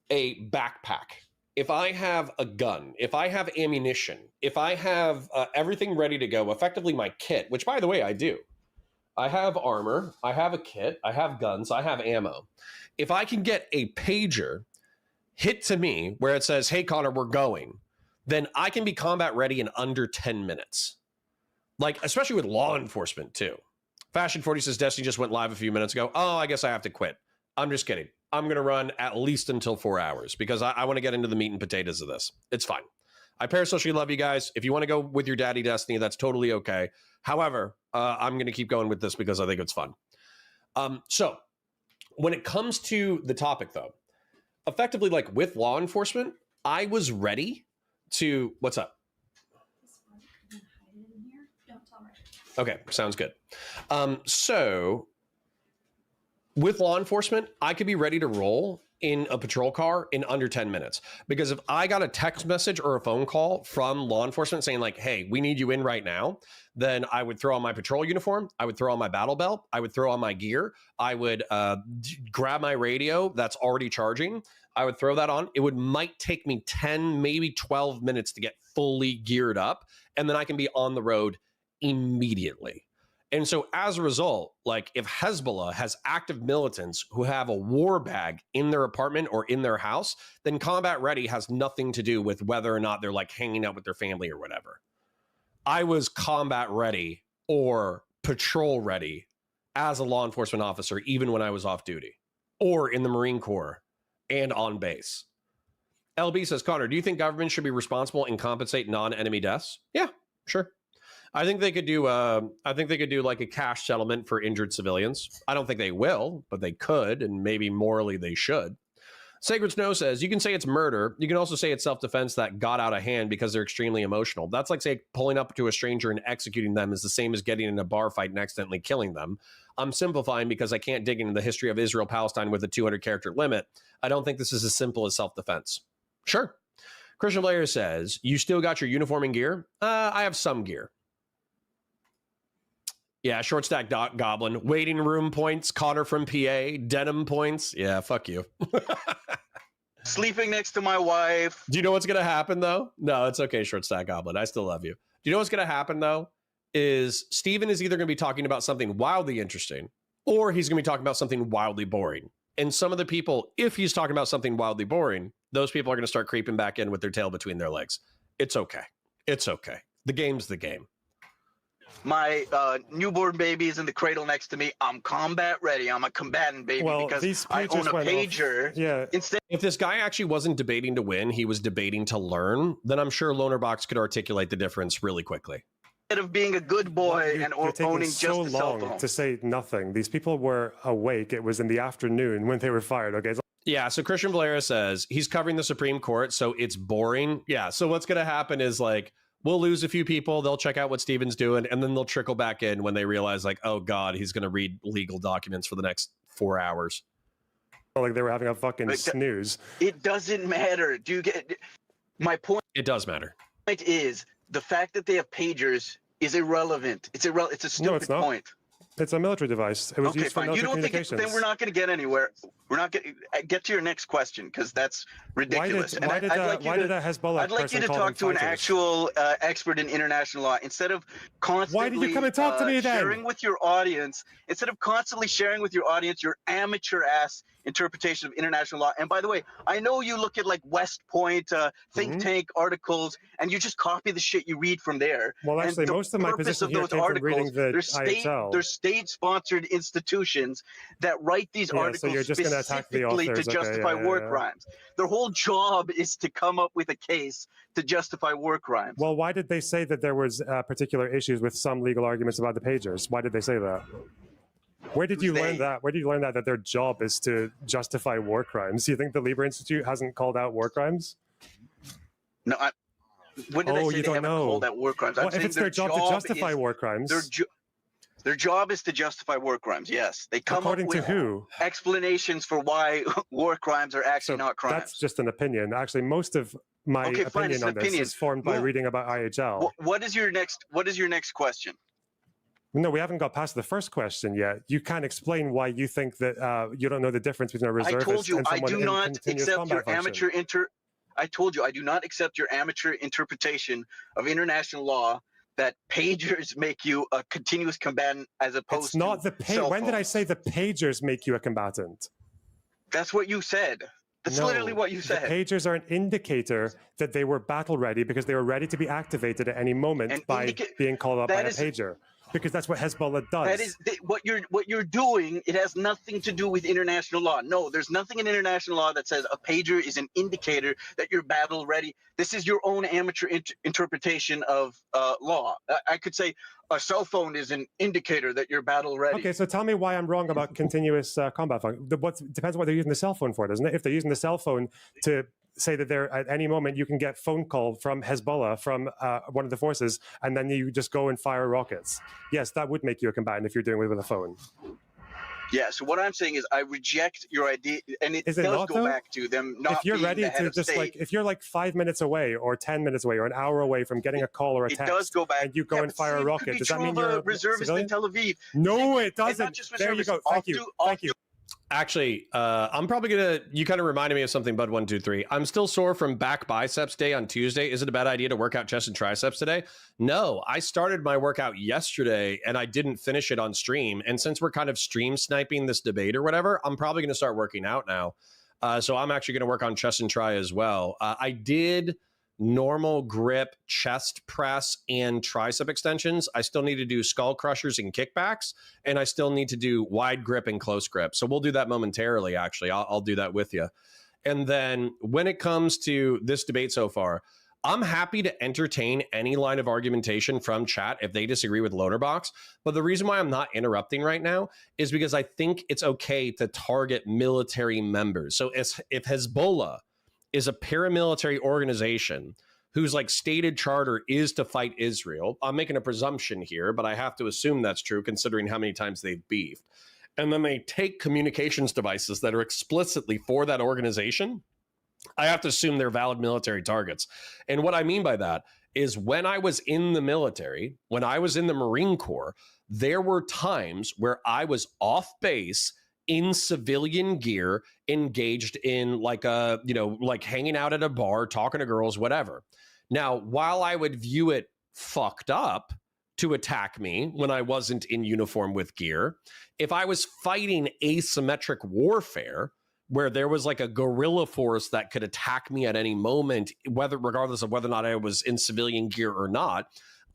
a backpack, if I have a gun, if I have ammunition, if I have everything ready to go, effectively my kit, which by the way, I do. I have armor, I have a kit, I have guns, I have ammo. If I can get a pager hit to me where it says, hey, Connor, we're going, then I can be combat ready in under 10 minutes. Like, especially with law enforcement too. Fashion 40 says Destiny just went live a few minutes ago. Oh, I guess I have to quit. I'm just kidding. I'm going to run at least until 4 hours because I want to get into the meat and potatoes of this. It's fine. I parasocially love you guys. If you want to go with your daddy Destiny, that's totally okay. However, I'm going to keep going with this because I think it's fun. So when it comes to the topic, though, effectively, like with law enforcement, I was ready to... What's up? Okay, sounds good. So with law enforcement, I could be ready to roll in a patrol car in under 10 minutes. Because if I got a text message or a phone call from law enforcement saying like, hey, we need you in right now, then I would throw on my patrol uniform. I would throw on my battle belt. I would throw on my gear. I would grab my radio that's already charging. I would throw that on. It might take me 10, maybe 12 minutes to get fully geared up. And then I can be on the road immediately. And so as a result, like if Hezbollah has active militants who have a war bag in their apartment or in their house, then combat ready has nothing to do with whether or not they're like hanging out with their family or whatever. I was combat ready or patrol ready as a law enforcement officer, even when I was off duty or in the Marine Corps and on base. LB says, Connor, do you think government should be responsible and compensate non-enemy deaths? Yeah, sure. I think they could do like a cash settlement for injured civilians. I don't think they will, but they could, and maybe morally they should. Sacred Snow says, you can say it's murder. You can also say it's self-defense that got out of hand because they're extremely emotional. That's like, say, pulling up to a stranger and executing them is the same as getting in a bar fight and accidentally killing them. I'm simplifying because I can't dig into the history of Israel-Palestine with a 200-character limit. I don't think this is as simple as self-defense. Sure. Christian Blair says, you still got your uniform and gear? I have some gear. Yeah, short stack goblin, waiting room points, Connor from PA, denim points. Yeah, fuck you. sleeping next to my wife. Do you know what's going to happen, though? No, it's okay, short stack goblin. I still love you. Do you know what's going to happen, though? Is Steven is either going to be talking about something wildly interesting or he's going to be talking about something wildly boring. And some of the people, if he's talking about something wildly boring, those people are going to start creeping back in with their tail between their legs. It's okay. It's okay. The game's the game. My newborn baby is in the cradle next to me. I'm combat ready. I'm a combatant baby because I own a pager. Yeah. Instead, if this guy actually wasn't debating to win, he was debating to learn, then I'm sure Lonerbox could articulate the difference really quickly. Instead of being a good boy and owning so just a cell long phone. to say nothing. These people were awake. It was in the afternoon when they were fired. Okay. Yeah, so Christian Valera says he's covering the Supreme Court, so it's boring. Yeah, so what's going to happen is like We'll lose a few people. They'll check out what Steven's doing, and then they'll trickle back in when they realize, like, oh God, he's going to read legal documents for the next 4 hours. Like they were having a fucking snooze. It doesn't matter. Do you get my point? It does matter. Point is the fact that they have pagers is irrelevant. It's a stupid point. It's a military device. It was used for military communications. Then we're not going to get anywhere. We're not going to get to your next question because that's ridiculous. Why did a Hezbollah I'd like you to talk to an actual expert in international law instead of constantly. Why did you come and talk to me then? Sharing with your audience instead of constantly sharing with your audience your amateur ass interpretation of international law. And by the way, I know you look at like West Point think tank articles and you just copy the shit you read from there. Well, actually, most of my position here came from reading the IHL. They're state-sponsored institutions that write these articles so you're just specifically to justify war crimes. Their whole job is to come up with a case to justify war crimes. Well, why did they say that there was particular issues with some legal arguments about the pagers? Why did they say that? Where did you learn that? Where did you learn that their job is to justify war crimes? Do you think the Lieber Institute hasn't called out war crimes? No, when did I say they haven't called out war crimes? Well, if it's their job to justify war crimes. Their job is to justify war crimes, yes. They come According up with to who? Explanations for why war crimes are actually not crimes. That's just an opinion. Actually, most of my opinion on this is formed by reading about IHL. What is your next question? No, we haven't got past the first question yet. You can't explain why you think that you don't know the difference between a reservist and someone I do not accept your amateur I told you I do not accept your amateur interpretation of international law that pagers make you a continuous combatant as opposed to not the cell When did I phones. say the pagers make you a combatant? That's what you said. That's literally what you said. The pagers are an indicator that they were battle ready because they were ready to be activated at any moment by being called up by a pager. Because that's what Hezbollah does. That is what you're doing. It has nothing to do with international law. No, there's nothing in international law that says a pager is an indicator that you're battle ready. This is your own amateur interpretation of law. I could say a cell phone is an indicator that you're battle ready. Okay, so tell me why I'm wrong about continuous combat function. Depends on what they're using the cell phone for, doesn't it? If they're using the cell phone to say that they're at any moment you can get phone call from Hezbollah, from one of the forces, and then you just go and fire rockets. Yes, that would make you a combatant if you're doing it with a phone. Yeah, so what I'm saying is I reject your idea, and it does go back to them not if you're being ready the head to of just state. like, if you're like 5 minutes away or 10 minutes away or an hour away from getting a call or a It text, does go back. and you go and fire a rocket, does that mean you're a reservist civilian? in Tel Aviv? No, it And not doesn't. just There you go. reservists, Thank you. Thank you. Actually, I'm probably you kind of reminded me of something, Bud123. I'm still sore from back biceps day on Tuesday. Is it a bad idea to work out chest and triceps today? No, I started my workout yesterday and I didn't finish it on stream. And since we're kind of stream sniping this debate or whatever, I'm probably going to start working out now. So I'm actually going to work on chest and tri as well. I did normal grip chest press and tricep extensions. I still need to do skull crushers and kickbacks, and I still need to do wide grip and close grip. So we'll do that momentarily. Actually, I'll do that with you. And then when it comes to this debate so far, I'm happy to entertain any line of argumentation from chat if they disagree with Lonerbox. But the reason why I'm not interrupting right now is because I think it's okay to target military members. So if Hezbollah is a paramilitary organization whose like stated charter is to fight Israel. I'm making a presumption here, but I have to assume that's true considering how many times they've beefed. And then they take communications devices that are explicitly for that organization. I have to assume they're valid military targets. And what I mean by that is when I was in the military, when I was in the Marine Corps, there were times where I was off base in civilian gear, engaged in like like hanging out at a bar, talking to girls, whatever. Now, while I would view it fucked up to attack me when I wasn't in uniform with gear, if I was fighting asymmetric warfare, where there was like a guerrilla force that could attack me at any moment, regardless of whether or not I was in civilian gear or not,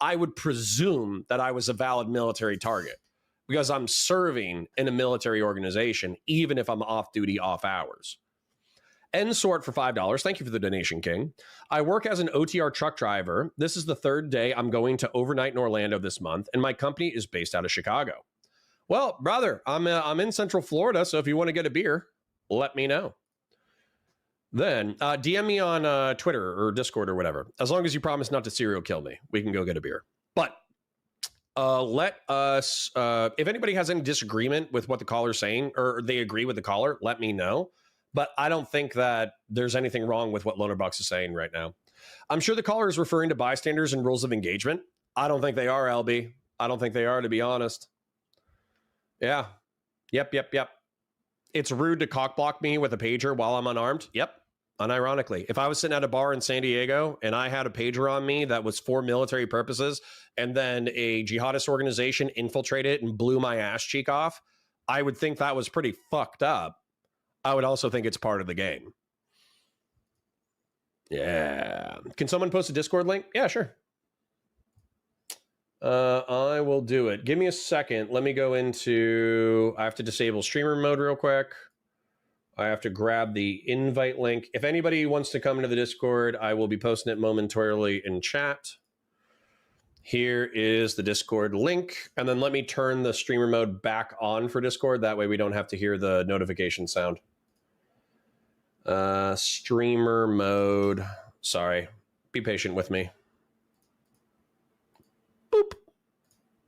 I would presume that I was a valid military target, because I'm serving in a military organization, even if I'm off duty, off hours. N-Sort for $5. Thank you for the donation, King. I work as an OTR truck driver. This is the third day I'm going to overnight in Orlando this month, and my company is based out of Chicago. Well, brother, I'm in Central Florida, so if you want to get a beer, let me know. Then DM me on Twitter or Discord or whatever. As long as you promise not to serial kill me, we can go get a beer. But let us, if anybody has any disagreement with what the caller's saying, or they agree with the caller, let me know. But I don't think that there's anything wrong with what Lonerbox is saying right now. I'm sure the caller is referring to bystanders and rules of engagement. I don't think they are, LB. I don't think they are, to be honest. Yeah. Yep. It's rude to cockblock me with a pager while I'm unarmed. Yep. Unironically, if I was sitting at a bar in San Diego and I had a pager on me that was for military purposes, and then a jihadist organization infiltrated and blew my ass cheek off, I would think that was pretty fucked up. I would also think it's part of the game. Yeah. Can someone post a Discord link? Yeah, sure. I will do it. Give me a second. Let me go into... I have to disable streamer mode real quick. I have to grab the invite link. If anybody wants to come into the Discord, I will be posting it momentarily in chat. Here is the Discord link. And then let me turn the streamer mode back on for Discord. That way we don't have to hear the notification sound. Streamer mode. Sorry. Be patient with me. Boop.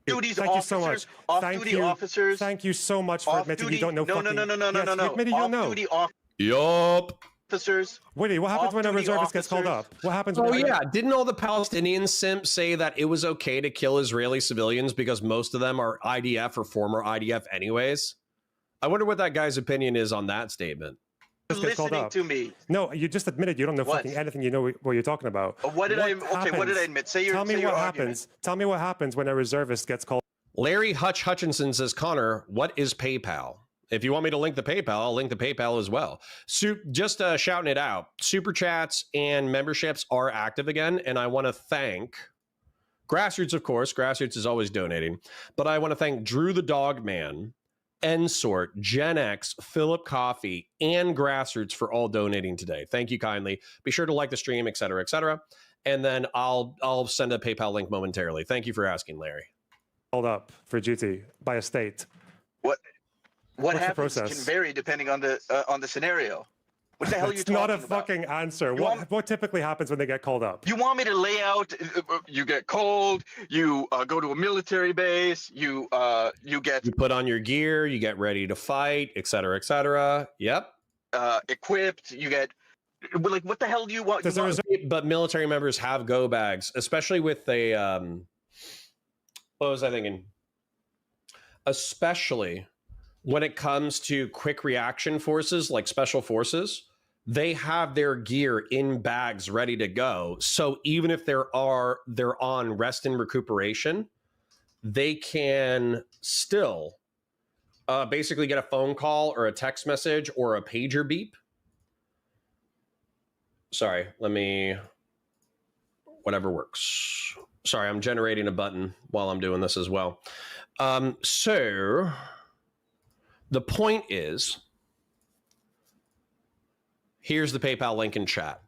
Duties Thank officers, you so much. off-duty officers. Thank you so much for admitting you don't know No. Admitting you don't know. Off-duty Yup. officers. Wait, what happens when a Off-duty reservist gets called up? What happens when Oh, yeah. Didn't all the Palestinian simps say that it was okay to kill Israeli civilians because most of them are IDF or former IDF anyways? I wonder what that guy's opinion is on that statement. Listening to me. No, you just admitted you don't know fucking anything. You know what you're talking about. What did I admit? Tell me what happens. Tell me what happens when a reservist gets called. Larry Hutchinson says, Connor, what is PayPal? If you want me to link the PayPal, I'll link the PayPal as well. Just shouting it out. Super chats and memberships are active again, and I want to thank Grassroots, of course. Grassroots is always donating, but I want to thank Drew the Dog Man, Ensort, Gen X, Philip Coffee, and Grassroots for all donating today. Thank you kindly. Be sure to like the stream, et cetera, and then I'll send a PayPal link momentarily. Thank you for asking, Larry. Called up for duty by a state. What happens can vary depending on the scenario. What the hell are you talking about? It's not a fucking answer. What typically happens when they get called up? You want me to lay out? You get called. You go to a military base. You put on your gear. You get ready to fight, et cetera. Yep. Equipped. You get like, what the hell do you want? But military members have go bags, especially with a what was I thinking? Especially when it comes to quick reaction forces like special forces, they have their gear in bags ready to go. So even if they're on rest and recuperation, they can still basically get a phone call or a text message or a pager beep. Sorry, whatever works. Sorry, I'm generating a button while I'm doing this as well. So the point is, here's the PayPal link in chat.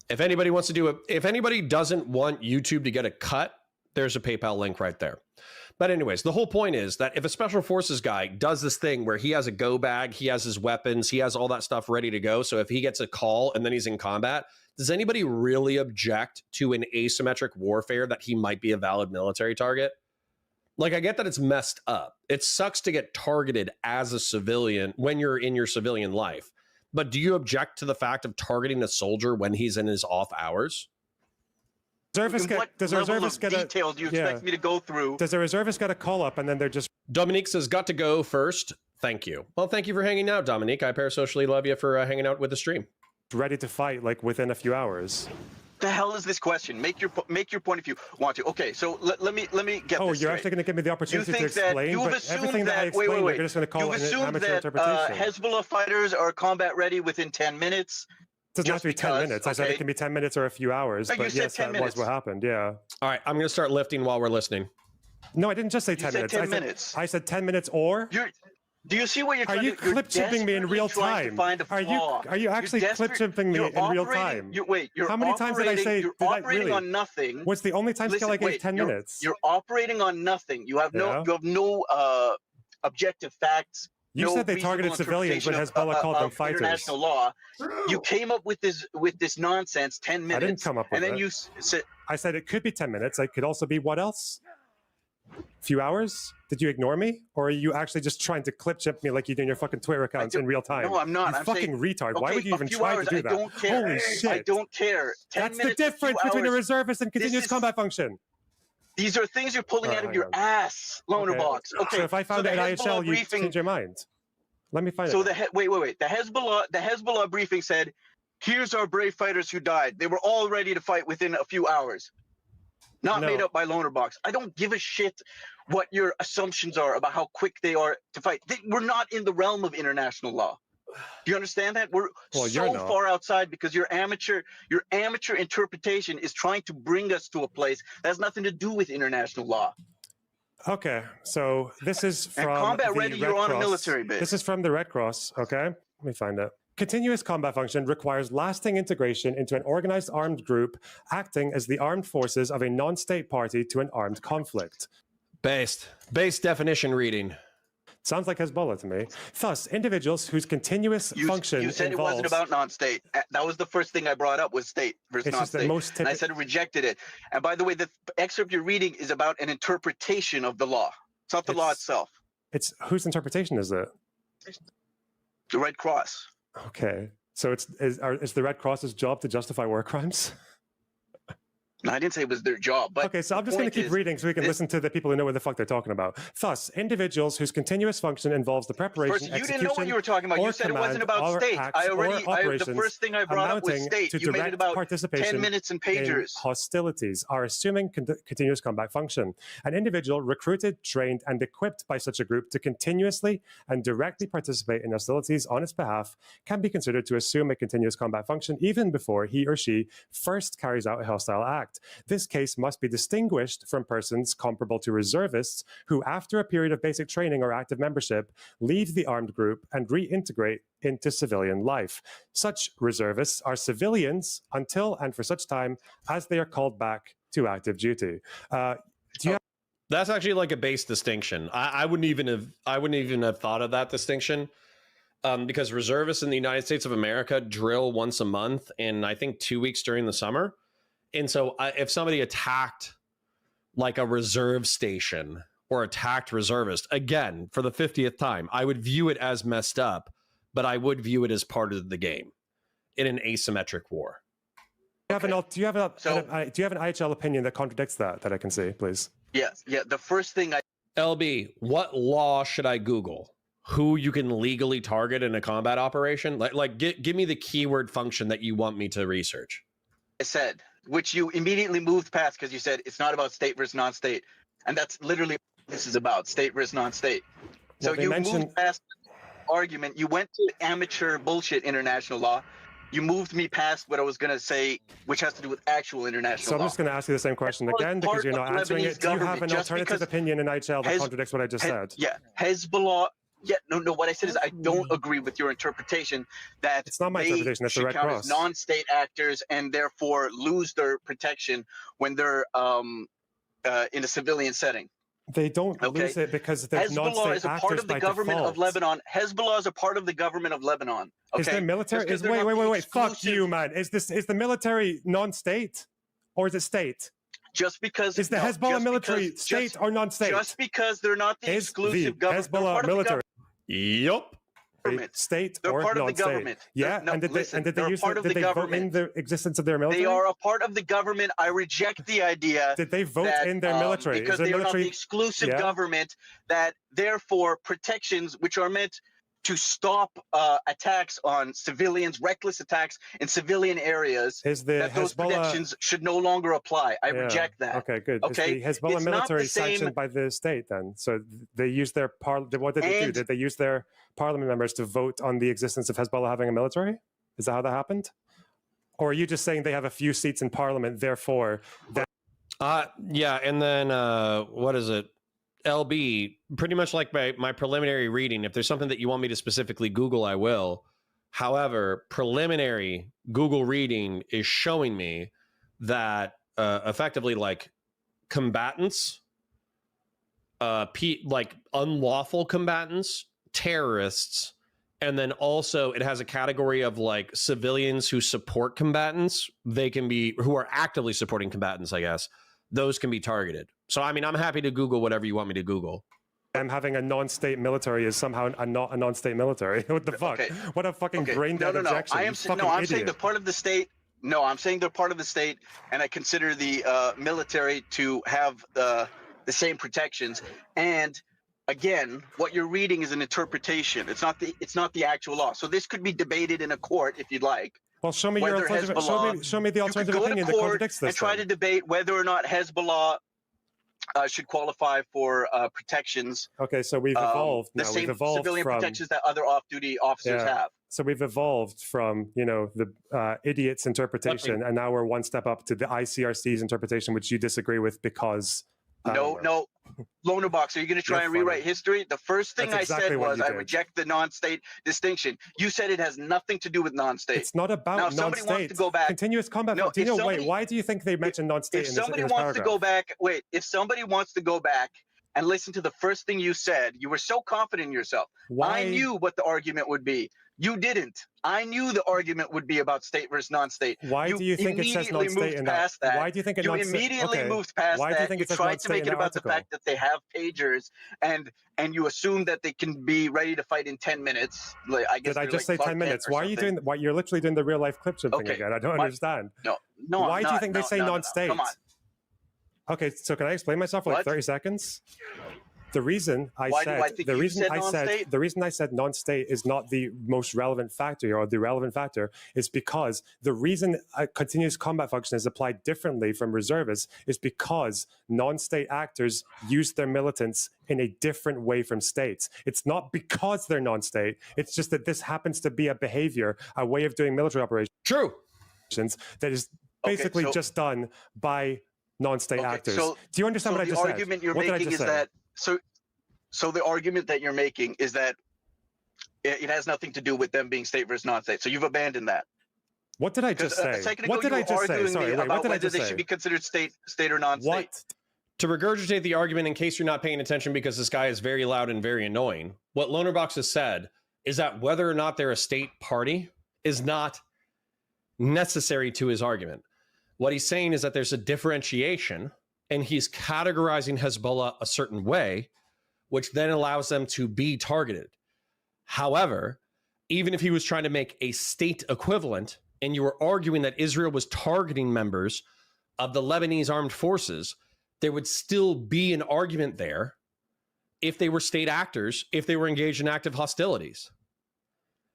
If anybody wants to do it, if anybody doesn't want YouTube to get a cut, there's a PayPal link right there. But anyways, the whole point is that if a special forces guy does this thing where he has a go bag, he has his weapons, he has all that stuff ready to go. So if he gets a call and then he's in combat, does anybody really object to an asymmetric warfare that he might be a valid military target? Like, I get that it's messed up. It sucks to get targeted as a civilian when you're in your civilian life. But do you object to the fact of targeting a soldier when he's in his off hours? Does a reservist get detail do you expect me to go through? Does a reservist get a call up and then they're just... Dominique says, got to go first. Thank you. Well, thank you for hanging out, Dominique. I parasocially love you for hanging out with the stream. Ready to fight like within a few hours. The hell is this question? Make your point if you want to. Okay, so let me get this you're actually going to give me the opportunity to explain, but everything that I explained, you're just going to call it an amateur interpretation. Hezbollah fighters are combat ready within 10 minutes. It doesn't have to be 10 minutes. I said it can be 10 minutes or a few hours, but yes, that was what happened, yeah. All right, I'm going to start lifting while we're listening. No, I didn't just say 10 minutes. 10 minutes. I said 10 minutes or... Do you see what you're trying to do? Are you clip chipping me in real time? Are you actually clip chipping me in real time? How many times did I say? You're operating on nothing. What's the only time scale I gave 10 minutes? You're operating on nothing. You have no objective facts You said they targeted civilians when Hezbollah called them fighters. International law. You came up with this nonsense 10 minutes. I didn't come up with and then it. you said, I said it could be 10 minutes. It could also be what else? A few hours? Did you ignore me? Or are you actually just trying to clip chip me like you do in your fucking Twitter accounts in real time? No, I'm not. You I'm fucking saying, retard. Okay, Why would you even try to do that? Don't care. Holy shit. I don't care. That's the difference between a reservist and continuous combat function. These are things you're pulling out of your ass, Lonerbox. Okay. So if I found it in IHL, you change your mind. Let me find it. So wait. The Hezbollah briefing said, "Here's our brave fighters who died. They were all ready to fight within a few hours." Not made up by Lonerbox. I don't give a shit what your assumptions are about how quick they are to fight. We're not in the realm of international law. Do you understand that? We're so far outside because your amateur interpretation is trying to bring us to a place that has nothing to do with international law. Okay, so this is from Combat Ready, the you're Red on a Cross. military base. This is from the Red Cross, okay? Let me find it. Continuous combat function requires lasting integration into an organized armed group acting as the armed forces of a non-state party to an armed conflict. Base definition reading. Sounds like Hezbollah to me. Thus, individuals whose continuous function You said involves... it wasn't about non-state. That was the first thing I brought up was state versus non-state. And I said it rejected it. And by the way, the excerpt you're reading is about an interpretation of the law. It's not the law itself. It's whose interpretation is it? The Red Cross. Okay. So is the Red Cross's job to justify war crimes? No, I didn't say it was their job. But okay, so I'm just going to keep reading so we can listen to the people who know what the fuck they're talking about. Thus, individuals whose continuous function involves the preparation, you didn't know what you were talking about. You said it wasn't about state. The first thing I brought up was state. You made it about 10 minutes and pagers. Hostilities are assuming continuous combat function. An individual recruited, trained, and equipped by such a group to continuously and directly participate in hostilities on its behalf can be considered to assume a continuous combat function even before he or she first carries out a hostile act. This case must be distinguished from persons comparable to reservists who, after a period of basic training or active membership, leave the armed group and reintegrate into civilian life. Such reservists are civilians until and for such time as they are called back to active duty. That's actually like a base distinction. I wouldn't even have thought of that distinction. Because reservists in the United States of America drill once a month and I think 2 weeks during the summer. And so if somebody attacked like a reserve station or attacked reservist, again, for the 50th time, I would view it as messed up, but I would view it as part of the game in an asymmetric war. Do you have an IHL opinion that contradicts that I can see, please? Yes. Yeah. The first thing LB, what law should I Google? Who you can legally target in a combat operation? Give me the keyword function that you want me to research. I said, which you immediately moved past because you said it's not about state versus non-state. And that's literally what this is about, state versus non-state. So you moved past the argument. You went to amateur bullshit international law. You moved me past what I was going to say, which has to do with actual international law. So I'm just going to ask you the same question again because you're not answering it. Do you have an alternative opinion in IHL that contradicts what I just said? Yeah, Hezbollah. Yeah, no. What I said is I don't agree with your interpretation that it's not my interpretation. That's the Red Cross. Non-state actors and therefore lose their protection when they're in a civilian setting. They don't lose it because they're non-state is a part of the government of Lebanon. Hezbollah is a part of the government of Lebanon. Okay? Is the military? Wait! Fuck you, man! Is the military non-state or is it state? Just because is the Hezbollah military state or non-state? Just because they're not the exclusive government. Hezbollah military. Yep. State they're or part non-state. Of the government. Yeah, no, and did listen, they vote in the existence of their military? They are a part of the government. I reject the idea. Did they vote in their military? Because they are not the exclusive government. That therefore protections which are meant to stop attacks on civilians, reckless attacks in civilian areas, those protections should no longer apply. I reject that. Okay, good. Okay, is the Hezbollah military sanctioned by the state then? So they use their what did they do? Did they use their parliament members to vote on the existence of Hezbollah having a military? Is that how that happened? Or are you just saying they have a few seats in parliament, therefore that? Yeah, and then what is it? LB, pretty much like my preliminary reading. If there's something that you want me to specifically Google, I will. However, preliminary Google reading is showing me that effectively like combatants, like unlawful combatants terrorists, and then also it has a category of like civilians who support combatants. They can be, who are actively supporting combatants, I guess. Those can be targeted. So, I mean, I'm happy to Google whatever you want me to Google. Having a non-state military is somehow not a non-state military. What the fuck? Okay. What a fucking brain dead No. objection. I'm saying they're part of the state. No, I'm saying they're part of the state, and I consider the military to have the same protections. And again, what you're reading is an interpretation. It's not the actual law. So this could be debated in a court if you'd like. Well, show me your alternative. Show me the alternative opinion that contradicts this. And try to debate whether or not Hezbollah should qualify for protections. Okay, so we've evolved now. The same we've evolved civilian from protections that other off-duty officers have. So we've evolved from, you know, the idiot's interpretation, and now we're one step up to the ICRC's interpretation, which you disagree with because. No. Lonerbox, are you going to try and rewrite history? The first thing I said was I reject the non-state distinction. You said it has nothing to do with non-state. It's not about non-state. Now, if somebody wants to go back, continuous combat. No, wait, why do you think they mentioned non-state if in somebody this wants paragraph? to go back, if somebody wants to go back and listen to the first thing you said, you were so confident in yourself. Why? I knew what the argument would be. You didn't. I knew the argument would be about state versus non-state. Why do you think it says non-state in that? Why do you think it You immediately moved past Why that. Do you think it says tried to make it about article? the fact that they have pagers, and you assume that they can be ready to fight in 10 minutes. Like, I guess Did I just say 10 minutes? Why are you doing? Why you're literally doing the real life clip thing again? I don't understand. No. Why do you think they say non-state? Come on. Okay, so can I explain myself for like 30 seconds? The reason I said non-state is not the most relevant factor here, or the relevant factor, is because the reason continuous combat function is applied differently from reservists is because non-state actors use their militants in a different way from states. It's not because they're non-state. It's just that this happens to be a behavior, a way of doing military operations. True. That is basically just done by non-state actors. Do you understand what I just said? The argument you're making is that so the argument that you're making is that it has nothing to do with them being state versus non-state. So you've abandoned that. What did I just say? What did I just say? Sorry, wait, what did I just say? They should be considered state or non-state. What? To regurgitate the argument, in case you're not paying attention because this guy is very loud and very annoying, what Lonerbox has said is that whether or not they're a state party is not necessary to his argument. What he's saying is that there's a differentiation, and he's categorizing Hezbollah a certain way, which then allows them to be targeted. However, even if he was trying to make a state equivalent, and you were arguing that Israel was targeting members of the Lebanese armed forces, there would still be an argument there if they were state actors, if they were engaged in active hostilities.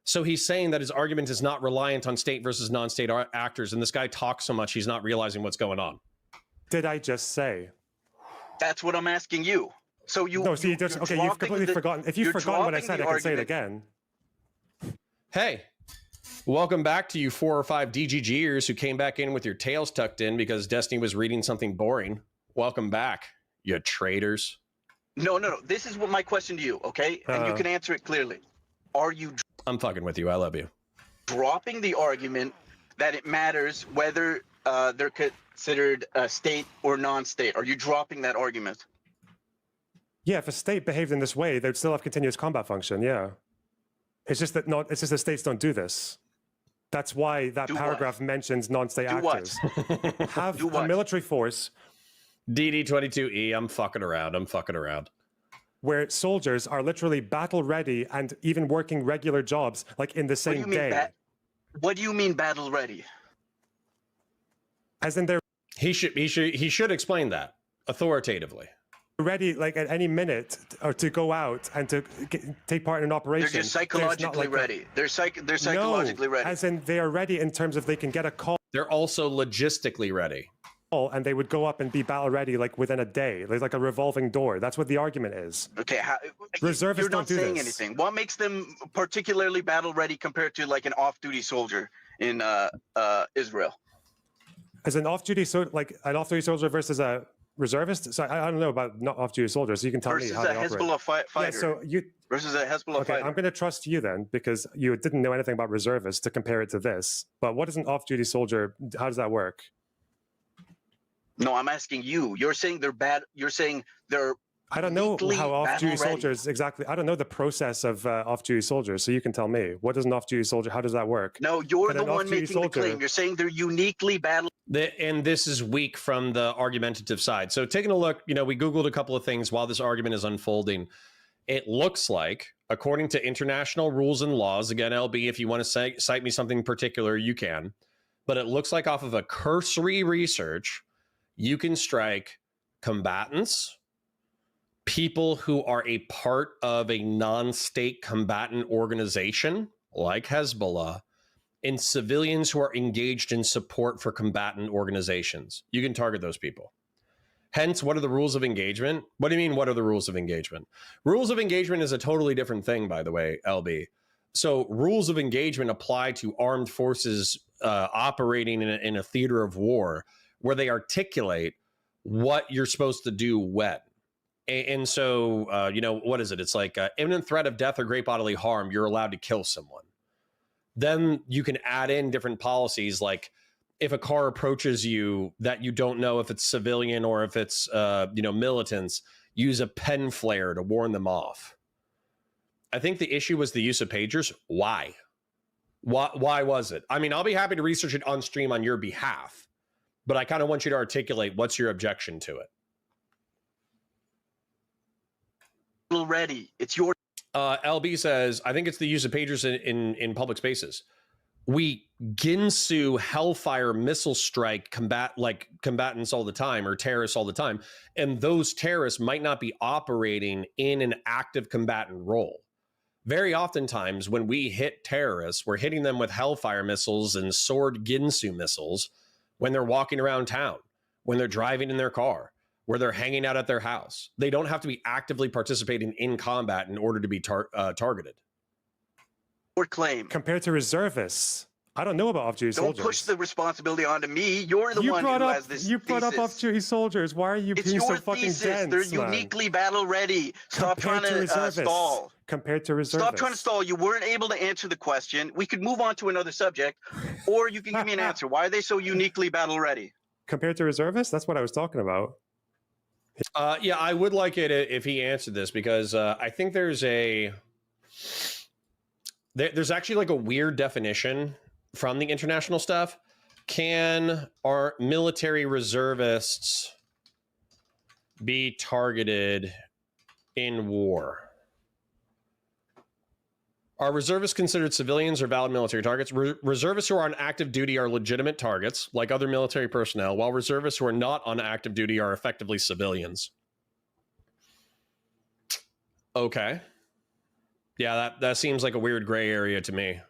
So he's saying that his argument is not reliant on state versus non-state actors, and this guy talks so much he's not realizing what's going on. Did I just say? That's what I'm asking you. So you've completely forgotten. If you've forgotten what I said, I can say it again. Hey, welcome back to you 4 or 5 DGGers who came back in with your tails tucked in because Destiny was reading something boring. Welcome back, you traitors. No. This is what my question to you, okay? And you can answer it clearly. Are you... I'm fucking with you. I love you. Dropping the argument that it matters whether they're considered state or non-state. Are you dropping that argument? Yeah, if a state behaved in this way, they'd still have continuous combat function. Yeah, it's just that states don't do this. That's why that paragraph mentions non-state actors. Have a military force. DD22E. I'm fucking around. Where soldiers are literally battle ready and even working regular jobs, like in the same day. What do you mean battle ready? As in they're he should explain that authoritatively. Ready, like at any minute, or to go out and to take part in an operation. They're just psychologically ready. They're psychologically ready. As in they are ready in terms of they can get a call. They're also logistically ready. And they would go up and be battle ready like within a day. There's like a revolving door. That's what the argument is. Okay, reservists don't do this. You're not saying anything. What makes them particularly battle ready compared to like an off-duty soldier in Israel? As an off-duty soldier versus a reservist? So I don't know about not off-duty soldiers. So you can tell me how they operate. Versus a Hezbollah fighter. Yeah, so versus a Hezbollah fighter. I'm going to trust you then because you didn't know anything about reservists to compare it to this. But what is an off-duty soldier? How does that work? No, I'm asking you. You're saying they're bad. You're saying they're I don't know Uniquely how off-duty battle-ready. soldiers exactly. I don't know the process of off-duty soldiers, so you can tell me. What does an off-duty soldier? How does that work? No, you're Can the an one off-duty making the claim. You're saying they're uniquely battle. And this is weak from the argumentative side. So taking a look, we Googled a couple of things while this argument is unfolding. It looks like, according to international rules and laws, again, LB, if you want to cite me something particular, you can. But it looks like off of a cursory research, you can strike combatants, people who are a part of a non-state combatant organization like Hezbollah, and civilians who are engaged in support for combatant organizations. You can target those people. Hence, what are the rules of engagement? What do you mean, what are the rules of engagement? Rules of engagement is a totally different thing, by the way, LB. So rules of engagement apply to armed forces operating in a theater of war, where they articulate what you're supposed to do when. And so, what is it? It's like imminent threat of death or great bodily harm, you're allowed to kill someone. Then you can add in different policies, like if a car approaches you that you don't know if it's civilian or if it's, militants, use a pen flare to warn them off. I think the issue was the use of pagers. Why? Why was it? I mean, I'll be happy to research it on stream on your behalf, but I kind of want you to articulate what's your objection to it. Ready. It's your. LB says, I think it's the use of pagers in public spaces. We Ginsu Hellfire missile strike combatants all the time, or terrorists all the time. And those terrorists might not be operating in an active combatant role. Very oftentimes when we hit terrorists, we're hitting them with Hellfire missiles and Sword Ginsu missiles when they're walking around town, when they're driving in their car, where they're hanging out at their house. They don't have to be actively participating in combat in order to be targeted. Your claim. Compared to reservists, I don't know about off-duty soldiers. Don't push the responsibility onto me. You're the one who has this. You brought up off-duty soldiers. Why are you being so fucking dense? They're uniquely battle ready. Stop trying to stall. Compared to reservists. Stop trying to stall. You weren't able to answer the question. We could move on to another subject, or you can give me an answer. Why are they so uniquely battle ready? Compared to reservists? That's what I was talking about. Yeah, I would like it if he answered this, because I think there's actually like a weird definition from the international stuff. Can our military reservists be targeted in war? Are reservists considered civilians or valid military targets? Reservists who are on active duty are legitimate targets, like other military personnel, while reservists who are not on active duty are effectively civilians. Okay. Yeah, that seems like a weird gray area to me.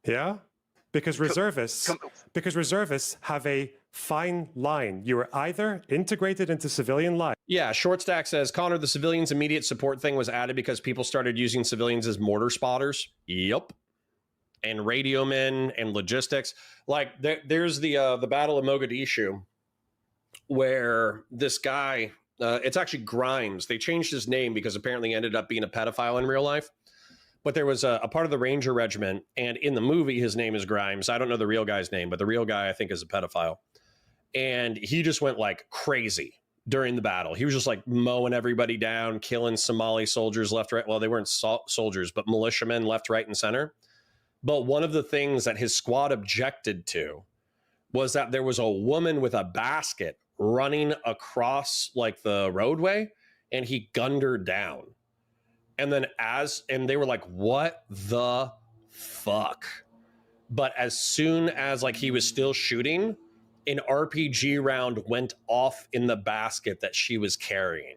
Yeah? Because reservists have a fine line. You are either integrated into civilian life. Yeah, Short Stack says, Connor, the civilians immediate support thing was added because people started using civilians as mortar spotters. Yep. And radio men and logistics. Like there's the Battle of Mogadishu, where this guy, it's actually Grimes. They changed his name because apparently he ended up being a pedophile in real life. But there was a part of the Ranger Regiment, and in the movie, his name is Grimes. I don't know the real guy's name, but the real guy, I think, is a pedophile. And he just went like crazy during the battle. He was just like mowing everybody down, killing Somali soldiers left, right. Well, they weren't soldiers, but militiamen left, right, and center. But one of the things that his squad objected to was that there was a woman with a basket running across like the roadway, and he gunned her down. And then they were like, what the fuck? But as soon as like he was still shooting, an RPG round went off in the basket that she was carrying.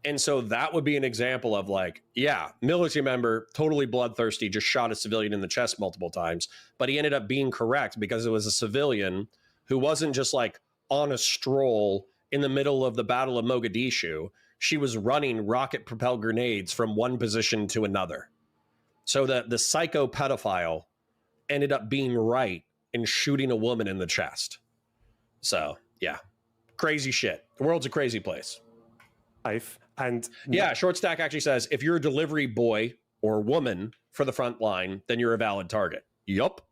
And so that would be an example of like, yeah, military member, totally bloodthirsty, just shot a civilian in the chest multiple times. But he ended up being correct because it was a civilian who wasn't just like on a stroll in the middle of the Battle of Mogadishu. She was running rocket-propelled grenades from one position to another. So the psycho pedophile ended up being right in shooting a woman in the chest. So, yeah. Crazy shit. The world's a crazy place. And yeah, Short Stack actually says, if you're a delivery boy or woman for the front line, then you're a valid target. Yup.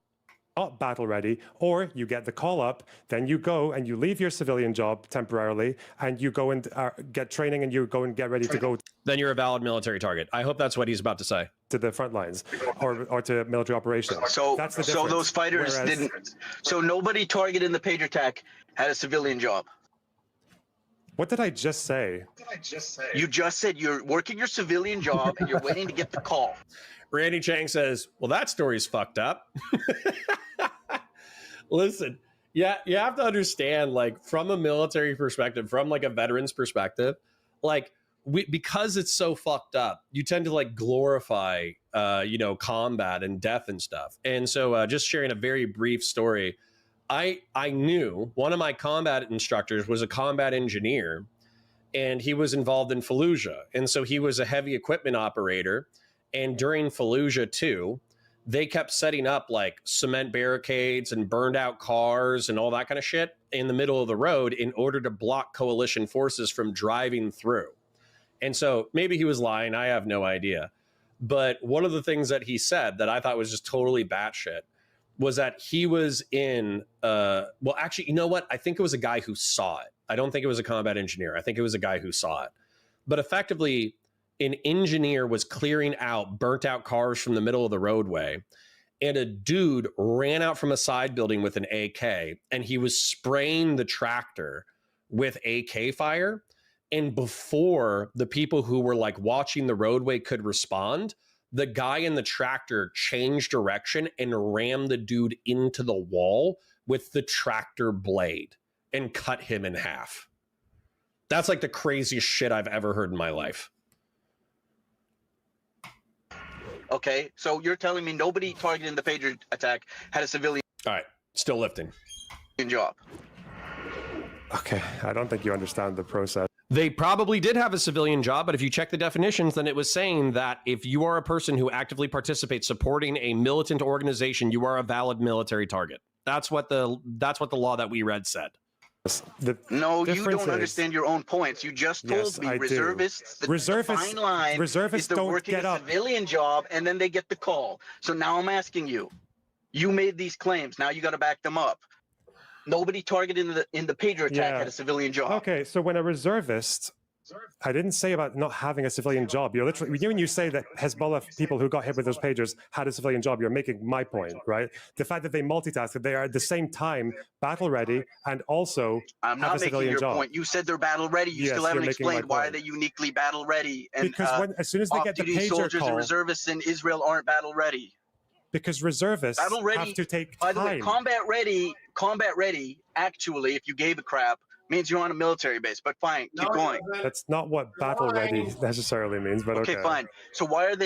not battle ready, or you get the call up, then you go and you leave your civilian job temporarily, and you go and get training, and you go and get ready to go Then you're a valid military target. I hope that's what he's about to say. to the front lines or to military operations. So, that's the so difference. those fighters Whereas, didn't. So nobody targeted in the pager attack had a civilian job. What did I just say? You just said you're working your civilian job and you're waiting to get the call. Randy Chang says, well, that story's fucked up. Listen, yeah, you have to understand, like, from a military perspective, from like a veteran's perspective, like, because it's so fucked up, you tend to like glorify, combat and death and stuff. And so just sharing a very brief story, I knew one of my combat instructors was a combat engineer, and he was involved in Fallujah. And so he was a heavy equipment operator. And during Fallujah 2, they kept setting up like cement barricades and burned out cars and all that kind of shit in the middle of the road in order to block coalition forces from driving through. And so maybe he was lying. I have no idea. But one of the things that he said that I thought was just totally batshit was that he was in, actually, you know what? I think it was a guy who saw it. I don't think it was a combat engineer. I think it was a guy who saw it. But effectively, an engineer was clearing out burnt out cars from the middle of the roadway, and a dude ran out from a side building with an AK, and he was spraying the tractor with AK fire. And before the people who were like watching the roadway could respond, the guy in the tractor changed direction and rammed the dude into the wall with the tractor blade and cut him in half. That's like the craziest shit I've ever heard in my life. Okay, so you're telling me nobody targeted in the pager attack had a civilian All right, still lifting. job. Okay, I don't think you understand the process. They probably did have a civilian job, but if you check the definitions, then it was saying that if you are a person who actively participates supporting a militant organization, you are a valid military target. That's what the law that we read said. No, you don't understand your own points. You just told me reservists. The fine line is they're working a civilian job and then they get the call. So now I'm asking you. You made these claims. Now you got to back them up. Nobody targeted in the pager attack had a civilian job. Okay, so when a reservist, I didn't say about not having a civilian job. You're literally, when you say that Hezbollah people who got hit with those pagers had a civilian job, you're making my point, right? The fact that they multitask, that they are at the same time battle ready and also I'm not have a making civilian your job. point. You said they're battle ready. You still haven't explained why they're uniquely battle ready. And because as soon as they get the pager soldiers call, and reservists in Israel aren't battle ready. Because reservists have to take time. By the way, combat ready, actually, if you gave a crap, means you're on a military base. But fine, keep going. That's not what battle ready necessarily means, but okay. Okay, fine. So why are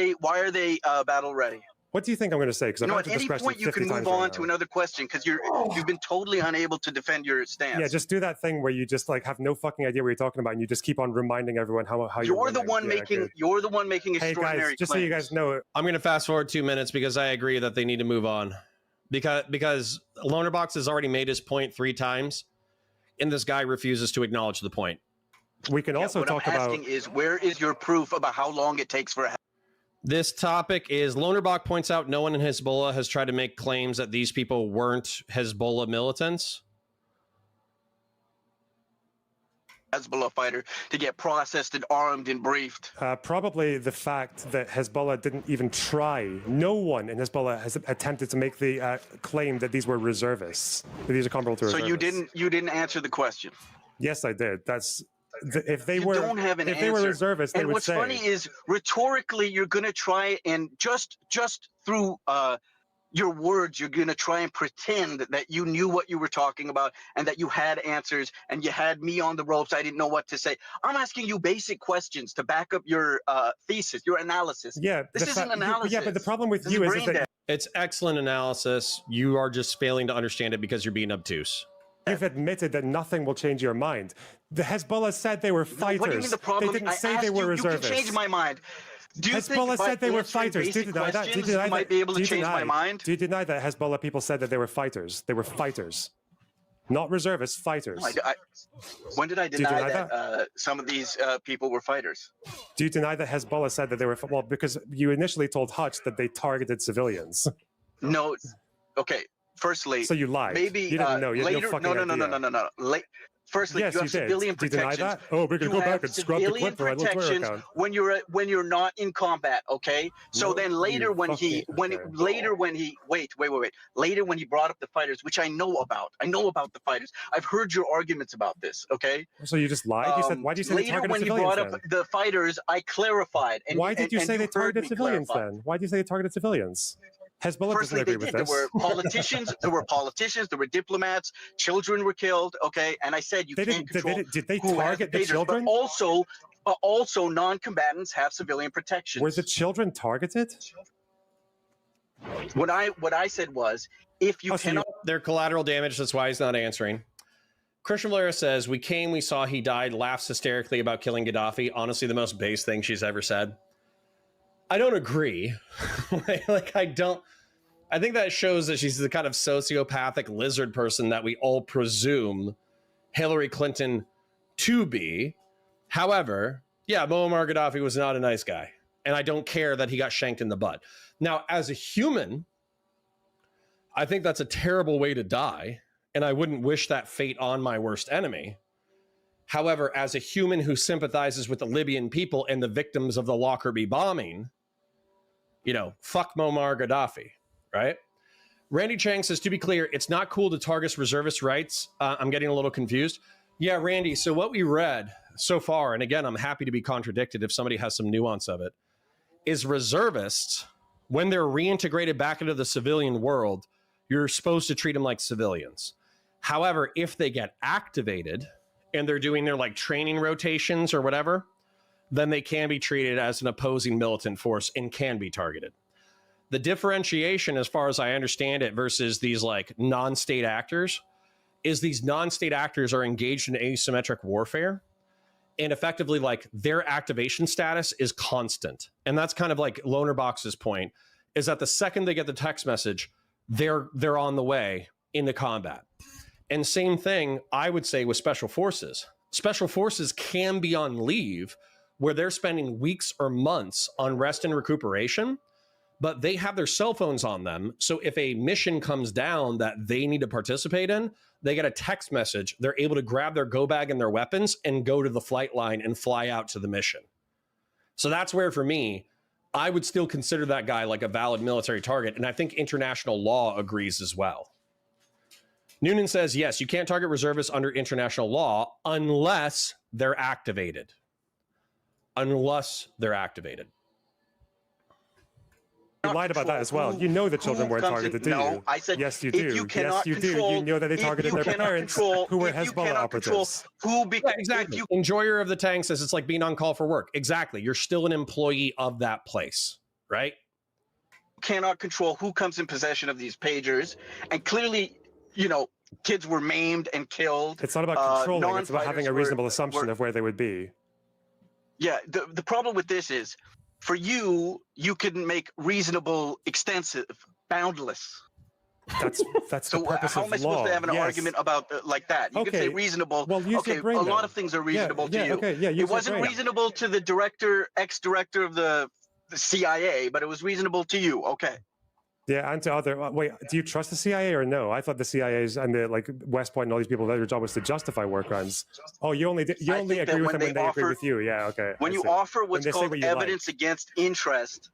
they battle ready? What do you think I'm going to say? Because at any point you can move on to another question because you've been totally unable to defend your stance. Yeah, just do that thing where you just like have no fucking idea what you're talking about, and you just keep on reminding everyone how you're the one making extraordinary guys, just claims. so you guys know, I'm going to fast forward 2 minutes because I agree that they need to move on because Lonerbox has already made his point 3 times, and this guy refuses to acknowledge the point. We can also talk about. What I'm asking is, where is your proof about how long it takes for? This topic is Lonerbox points out no one in Hezbollah has tried to make claims that these people weren't Hezbollah militants. Hezbollah fighter to get processed and armed and briefed. Probably the fact that Hezbollah didn't even try. No one in Hezbollah has attempted to make the claim that these were reservists. That these are comparable to reservists. So you didn't answer the question. Yes, I did. That's. If they were reservists, they and would what's say. Funny is rhetorically, you're going to try and just through your words, you're going to try and pretend that you knew what you were talking about and that you had answers and you had me on the ropes. I didn't know what to say. I'm asking you basic questions to back up your thesis, your analysis. Yeah, this isn't analysis. Yeah, but the problem with you is that it's excellent analysis. You are just failing to understand it because you're being obtuse. You've admitted that nothing will change your mind. The Hezbollah said they were fighters. What do you mean the problem? They didn't say they were reservists. You can change my mind. Do you Hezbollah think said they were fighters. Do you deny that? You might be able to change my mind? Do you deny that Hezbollah people said that they were fighters? They were fighters. Not reservists, fighters. When did I deny that some of these people were fighters? Do you deny that Hezbollah said that they were... Well, because you initially told Hutch that they targeted civilians. No. Okay. firstly, So you lied. Maybe you didn't know. You had later. no fucking No. Firstly, Yes, you have you did. civilian Do you deny protections. that? Oh, we're gonna go back and scrub the civilian clip for my little Twitter protections account. when you're not in combat. Okay. So No, then later you when he fucking- okay. later when he later when he brought up the fighters, which I know about. I know about the fighters. I've heard your arguments about this. Okay. So you just lied? You said, why do you say they later targeted when he civilians brought up then? the fighters, I clarified. And Why did you say they heard targeted me civilians clarify. then? Why did you say they targeted civilians? Hezbollah Firstly, doesn't they agree with did. this. There were politicians. There were diplomats. Children were killed. Okay, and I said you can't control. Did they who has target the pagers, children? But also non-combatants have civilian protections. Were the children targeted? What I said was, if you cannot, They're collateral damage. That's why he's not answering. Christian Valera says, we came, we saw he died, laughs hysterically about killing Gaddafi. Honestly, the most base thing she's ever said. I don't agree. I think that shows that she's the kind of sociopathic lizard person that we all presume Hillary Clinton to be. However, yeah, Muammar Gaddafi was not a nice guy. And I don't care that he got shanked in the butt. Now, as a human, I think that's a terrible way to die. And I wouldn't wish that fate on my worst enemy. However, as a human who sympathizes with the Libyan people and the victims of the Lockerbie bombing, fuck Muammar Gaddafi, right? Randy Chang says, to be clear, it's not cool to target reservist rights. I'm getting a little confused. Yeah, Randy, so what we read so far, and again, I'm happy to be contradicted if somebody has some nuance of it, is reservists, when they're reintegrated back into the civilian world, you're supposed to treat them like civilians. However, if they get activated and they're doing their training rotations or whatever, then they can be treated as an opposing militant force and can be targeted. The differentiation, as far as I understand it, versus these non-state actors, is these non-state actors are engaged in asymmetric warfare, and effectively their activation status is constant. And that's kind of Lonerbox's point, is that the second they get the text message, they're on the way into combat. And same thing, I would say, with special forces. Special forces can be on leave where they're spending weeks or months on rest and recuperation, but they have their cell phones on them. So if a mission comes down that they need to participate in, they get a text message. They're able to grab their go bag and their weapons and go to the flight line and fly out to the mission. So that's where, for me, I would still consider that guy a valid military target. And I think international law agrees as well. Noonan says, yes, you can't target reservists under international law unless they're activated. Unless they're activated. You lied about that as well. You know the children weren't targeted, do you? I said, yes, you do. Yes, you do. You know that they targeted their parents who were Hezbollah operators. Exactly. Enjoyer of the tank says it's like being on call for work. Exactly. You're still an employee of that place, right? Cannot control who comes in possession of these pagers. And clearly, kids were maimed and killed. It's not about controlling. It's about having a reasonable assumption of where they would be. Yeah. The problem with this is, for you couldn't make reasonable, extensive, boundless. That's so the purpose how of am I supposed law. to have an Yes. argument about that? You could say reasonable. Well, use okay, your brain a then. lot of things are reasonable to you. Okay, yeah, use it your wasn't brain. reasonable to the ex-director of the CIA, but it was reasonable to you. Okay. Yeah, and to other. Wait, do you trust the CIA or no? I thought the CIA's and the West Point and all these people, their job was to justify war crimes. Oh, you only agree with them when they agree with you. Yeah, okay. When you offer what's called evidence against interest,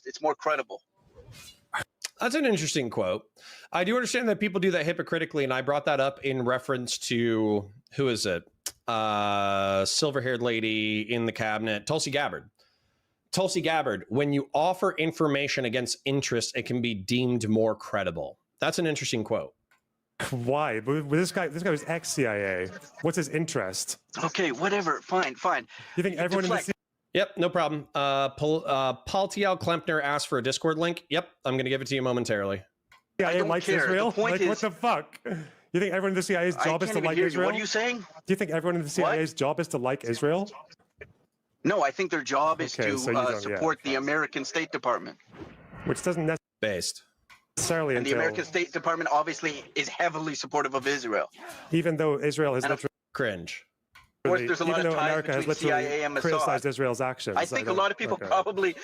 it's more credible. That's an interesting quote. I do understand that people do that hypocritically, and I brought that up in reference to, who is it? Silver-haired lady in the cabinet, Tulsi Gabbard. Tulsi Gabbard, when you offer information against interest, it can be deemed more credible. That's an interesting quote. Why? But this guy was ex-CIA. What's his interest? Okay, whatever. Fine. You think everyone in the CIA... Yep, no problem. Paul T.L. Klempner asked for a Discord link. Yep, I'm going to give it to you momentarily. CIA likes Israel? What the fuck? You think everyone in the CIA's job is to like Israel? What are you saying? Do you think everyone in the CIA's job is to like Israel? No, I think their job is to support the American State Department. Which doesn't necessarily And the American State Department obviously is heavily supportive of Israel. Even though Israel has literally... Cringe. Of course, there's a lot of ties between CIA and Mossad. Criticized Israel's actions. I think a lot of people probably,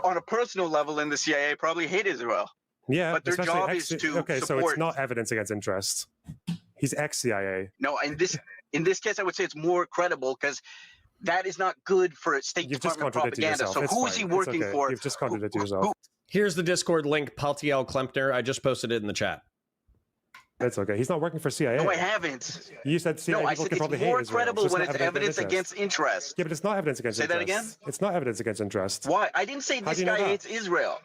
on a personal level in the CIA, probably hate Israel. Yeah, but their especially job is to okay, so support. it's not evidence against interest. He's ex-CIA. No, in this case, I would say it's more credible because that is not good for State You've just Department contradicted propaganda. yourself. So It's who is fine. he working It's okay. for? You've just contradicted yourself. Here's the Discord link, Paltiel Klempner. I just posted it in the chat. It's okay. He's not working for CIA. No, I haven't. You said CIA No, I people said could it's probably hate more Israel. credible So it's when not it's evidence against interest. Yeah, but it's not evidence against Say interest. that again? It's not evidence against interest. Why? I didn't say How this do you know guy that? hates Israel.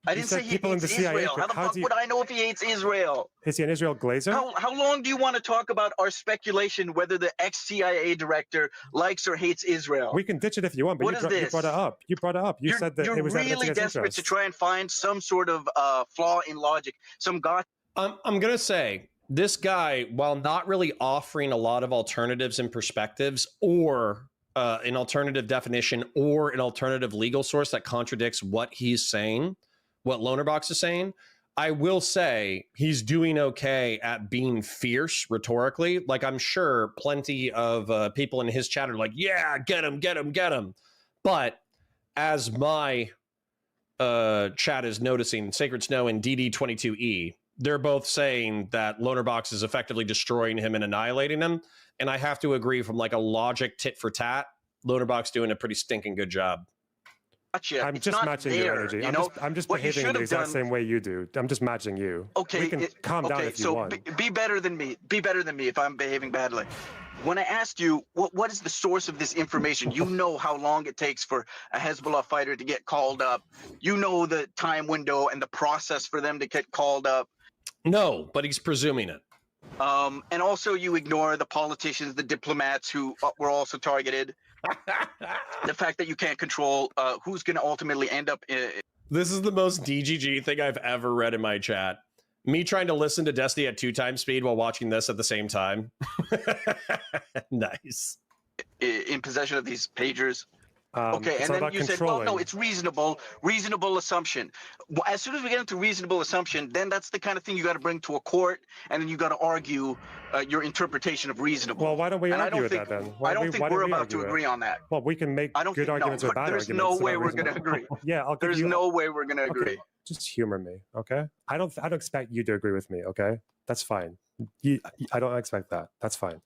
I didn't said say he people in hates the CIA Israel. How the how fuck do you- would I know if he hates Israel? Is he an Israel glazer? How long do you want to talk about our speculation whether the ex-CIA director likes or hates Israel? We can ditch it if you want, but What you, is you this? brought it up. You brought it up. You said that You're it was evidence really against desperate interest. to try and find some sort of flaw in logic, some gotcha. I'm going to say this guy, while not really offering a lot of alternatives and perspectives or an alternative definition or an alternative legal source that contradicts what he's saying, what Lonerbox is saying, I will say he's doing okay at being fierce rhetorically. Like, I'm sure plenty of people in his chat are like, yeah, get him, get him, get him. But as my chat is noticing, Sacred Snow and DD22E, they're both saying that Lonerbox is effectively destroying him and annihilating him. And I have to agree, from like a logic tit for tat, Lonerbox doing a pretty stinking good job. I'm It's just not matching there, your energy. you I'm know? just What you behaving in should the have exact done- same way you do. I'm just matching you. Okay, We can calm down if you so want. be better than me. Be better than me if I'm behaving badly. When I asked you what is the source of this information, you know how long it takes for a Hezbollah fighter to get called up. You know the time window and the process for them to get called up. No, but he's presuming it. And also you ignore the politicians, the diplomats who were also targeted. The fact that you can't control who's going to ultimately end up This is the most DGG thing I've ever read in my chat. Me trying to listen to Destiny at 2x speed while watching this at the same time. Nice. in possession of these pagers. Okay, it's and all then you about said, well, no, controlling. it's reasonable assumption. As soon as we get into reasonable assumption, then that's the kind of thing you got to bring to a court, and then you got to argue your interpretation of reasonable. Well, why don't we And argue with that then? I don't think why we're don't we about to argue it? agree on that. Well, we can make I don't good think, arguments no, or bad there's arguments. no way about we're going to reasonable. agree. Yeah, I'll give There's you. no way we're going to Okay, agree. just humor me, okay? I don't expect you to agree with me, okay? That's fine. I don't expect that. That's fine.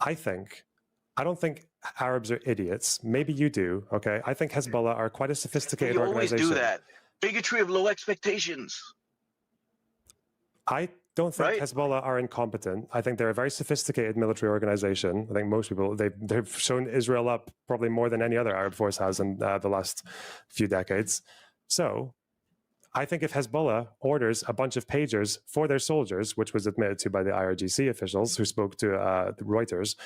I don't think Arabs are idiots. Maybe you do, okay? I think Hezbollah are quite a sophisticated You always organization. do that. Bigotry of low expectations. I don't think Right? Hezbollah are incompetent. I think they're a very sophisticated military organization. I think most people, they've shown Israel up probably more than any other Arab force has in the last few decades. So I think if Hezbollah orders a bunch of pagers for their soldiers, which was admitted to by the IRGC officials who spoke to Reuters,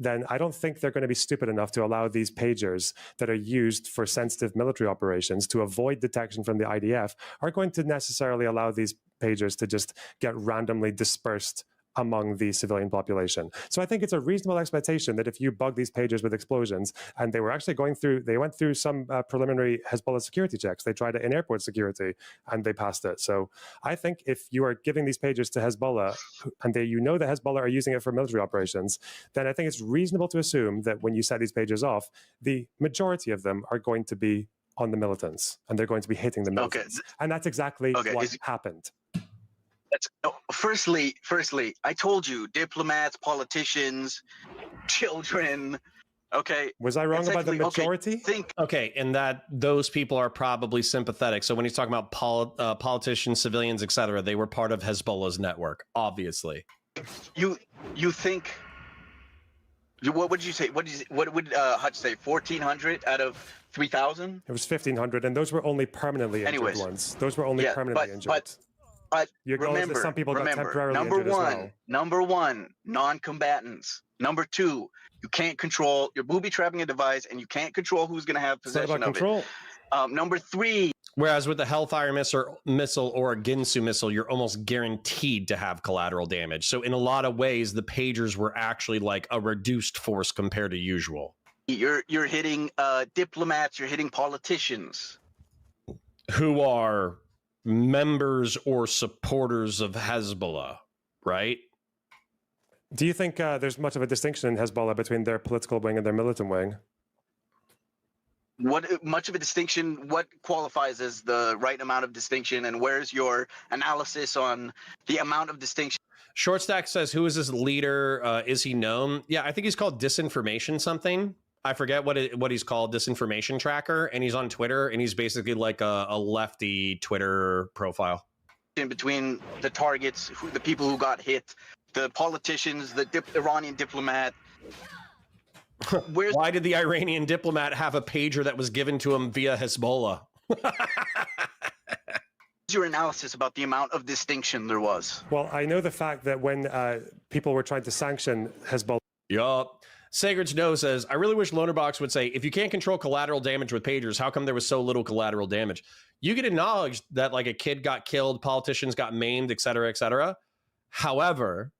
then I don't think they're going to be stupid enough to allow these pagers that are used for sensitive military operations to avoid detection from the IDF are going to necessarily allow these pagers to just get randomly dispersed among the civilian population. So I think it's a reasonable expectation that if you bug these pagers with explosions, and they were actually they went through some preliminary Hezbollah security checks. They tried it in airport security and they passed it. So I think if you are giving these pagers to Hezbollah and you know that Hezbollah are using it for military operations, then I think it's reasonable to assume that when you set these pagers off, the majority of them are going to be on the militants and they're going to be hitting the militants. Okay. And that's exactly what happened. Firstly, I told you, diplomats, politicians, children. Okay. Was I wrong about the majority? Okay, and that those people are probably sympathetic. So when he's talking about politicians, civilians, etc., they were part of Hezbollah's network, obviously. You think? What would you say? What would Hutch say? 1,400 out of 3,000? It was 1,500, and those were only permanently injured ones. Those were only permanently injured. But you acknowledge that some people got temporarily injured as well. Number one, non-combatants. Number two, you can't control. You're booby-trapping a device, and you can't control who's going to have possession of it. Number three. Whereas with the Hellfire missile or a Ginsu missile, you're almost guaranteed to have collateral damage. So in a lot of ways, the pagers were actually like a reduced force compared to usual. You're hitting diplomats. You're hitting politicians. Who are members or supporters of Hezbollah, right? Do you think there's much of a distinction in Hezbollah between their political wing and their militant wing? What much of a distinction? What qualifies as the right amount of distinction, and where's your analysis on the amount of distinction? Short Stack says, "Who is this leader? Is he known?" Yeah, I think he's called Disinformation something. I forget what he's called, Disinformation Tracker, and he's on Twitter, and he's basically like a lefty Twitter profile. In between the targets, the people who got hit, the politicians, the Iranian diplomat. Why did the Iranian diplomat have a pager that was given to him via Hezbollah? Your analysis about the amount of distinction there was? Well, I know the fact that when people were trying to sanction Hezbollah. Yup. Sacred Snow says, I really wish Lonerbox would say, if you can't control collateral damage with pagers, how come there was so little collateral damage? You can acknowledge that like a kid got killed, politicians got maimed, et cetera, et cetera. However,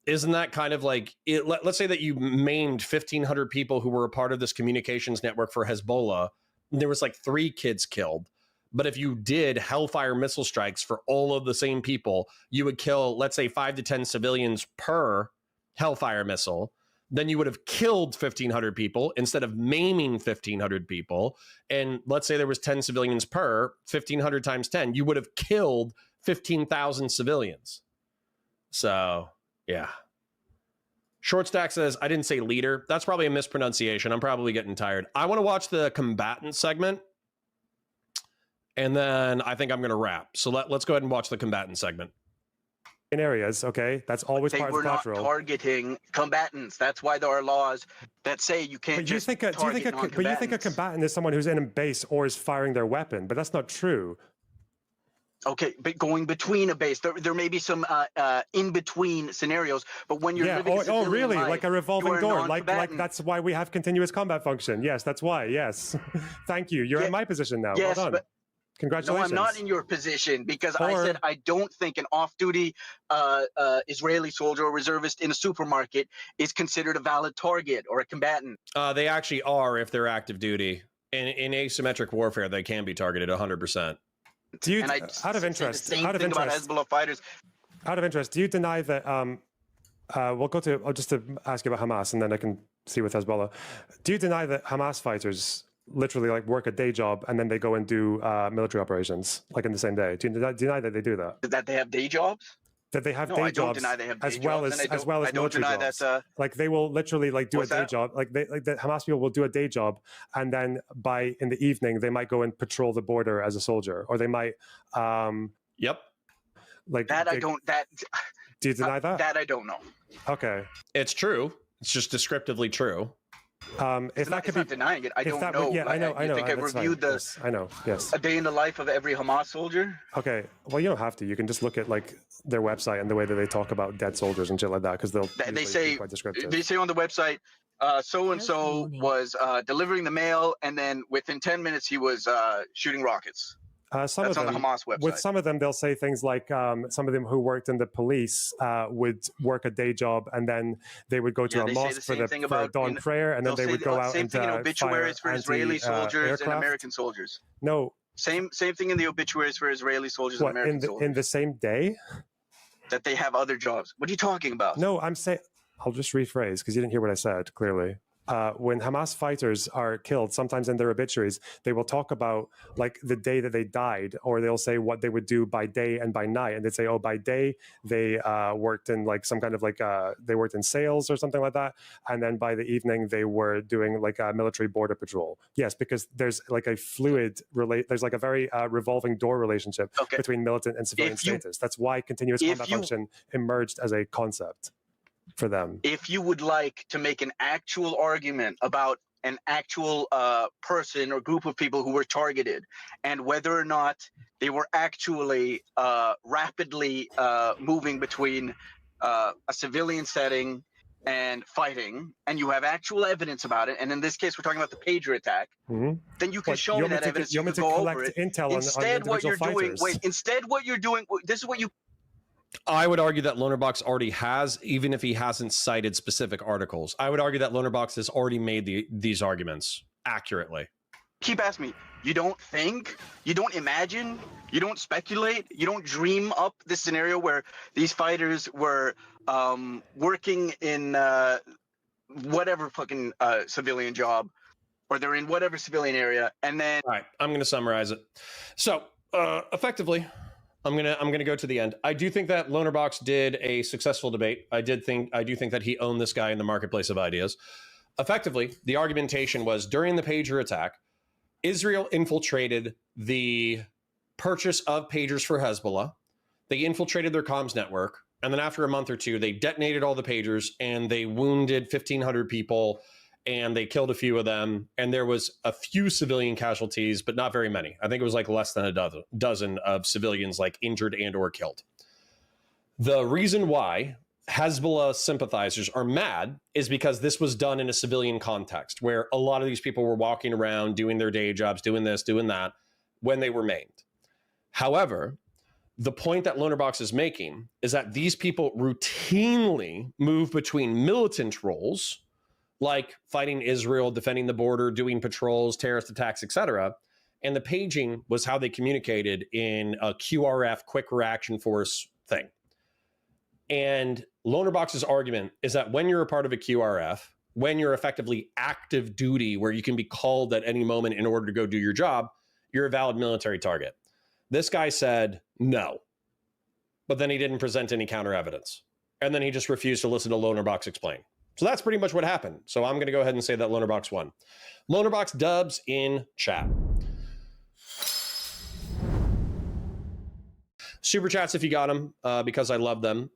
isn't that kind of like, let's say that you maimed 1,500 people who were a part of this communications network for Hezbollah, and there was like 3 kids killed. But if you did Hellfire missile strikes for all of the same people, you would kill, let's say, 5 to 10 civilians per Hellfire missile. Then you would have killed 1,500 people instead of maiming 1,500 people. And let's say there was 10 civilians per, 1,500 times 10, you would have killed 15,000 civilians. So, yeah. Short Stack says, I didn't say leader. That's probably a mispronunciation. I'm probably getting tired. I want to watch the combatant segment. And then I think I'm going to wrap. So let's go ahead and watch the combatant segment. In areas, okay? That's always part of the collateral. They were not targeting combatants. That's why there are laws that say you can't But you think a combatant is someone who's in a base or is firing their weapon, but that's not true. Okay, but going between a base, there may be some in-between scenarios, but when you're living oh, really? life, Like a revolving door? Like that's why we have continuous combat function. Yes, that's why. Yes. Thank you. You're in my position now. Yes, well done. but congratulations. No, I'm not in your position because I said I don't think an off-duty Israeli soldier or reservist in a supermarket is considered a valid target or a combatant. They actually are if they're active duty. In asymmetric warfare, they can be targeted 100%. Do you, out of interest, about Hezbollah fighters. Out of interest, do you deny that? We'll go to just to ask you about Hamas, and then I can see with Hezbollah. Do you deny that Hamas fighters literally like work a day job and then they go and do military operations like in the same day? Do you deny that they do that? That they have day jobs? That they have no, day I don't jobs deny they have day as well jobs, as military jobs. Like they will literally like do a day job. Like the Hamas people will do a day job, and then in the evening they might go and patrol the border as a soldier, or they might. Yep. Like that, I don't. That. Do you deny that? That I don't know. Okay. It's true. It's just descriptively true. If that could be denying it, I don't know. Yeah, I know. I know. I reviewed yes, I know. Yes. A day in the life of every Hamas soldier. Okay. Well, you don't have to. You can just look at like their website and the way that they talk about dead soldiers and shit like that, because they say be quite descriptive. They say on the website, so and so was delivering the mail, and then within 10 minutes he was shooting rockets. That's on the Hamas website. With some of them, they'll say things like some of them who worked in the police would work a day job, and then they would go to a mosque for dawn prayer, and then they would go out and same thing in obituaries for Israeli soldiers and American soldiers. No. Same thing in the obituaries for Israeli soldiers and American soldiers. In the same day? That they have other jobs. What are you talking about? No, I'm saying... I'll just rephrase, because you didn't hear what I said, clearly. When Hamas fighters are killed, sometimes in their obituaries, they will talk about like the day that they died, or they'll say what they would do by day and by night. And they'd say, oh, by day, they worked in like some kind of like, they worked in sales or something like that. And then by the evening, they were doing like a military border patrol. Yes, because there's like a there's like a very revolving door relationship between militant and civilian status. That's why continuous combat function emerged as a concept for them. If you would like to make an actual argument about an actual person or group of people who were targeted and whether or not they were actually rapidly moving between a civilian setting and fighting, and you have actual evidence about it, and in this case we're talking about the pager attack, then you can show me that evidence. You can go over it. Instead, what you're doing, this is what you... I would argue that Lonerbox already has, even if he hasn't cited specific articles. I would argue that Lonerbox has already made these arguments accurately. Keep asking me. You don't think? You don't imagine? You don't speculate? You don't dream up this scenario where these fighters were working in whatever fucking civilian job or they're in whatever civilian area, and then all right, I'm going to summarize it. So effectively, I'm gonna go to the end. I do think that Lonerbox did a successful debate. I do think that he owned this guy in the marketplace of ideas. Effectively, the argumentation was during the pager attack, Israel infiltrated the purchase of pagers for Hezbollah. They infiltrated their comms network. And then after a month or two, they detonated all the pagers and they wounded 1,500 people and they killed a few of them. And there was a few civilian casualties, but not very many. I think it was like less than a dozen of civilians like injured and or killed. The reason why Hezbollah sympathizers are mad is because this was done in a civilian context where a lot of these people were walking around doing their day jobs, doing this, doing that when they were maimed. However, the point that Lonerbox is making is that these people routinely move between militant roles, like fighting Israel, defending the border, doing patrols, terrorist attacks, etc. And the paging was how they communicated in a QRF, quick reaction force thing. And Lonerbox's argument is that when you're a part of a QRF, when you're effectively active duty, where you can be called at any moment in order to go do your job, you're a valid military target. This guy said no, but then he didn't present any counter evidence. And then he just refused to listen to Lonerbox explain. So that's pretty much what happened. So I'm going to go ahead and say that Lonerbox won. Lonerbox dubs in chat. Super chats if you got them, because I love them.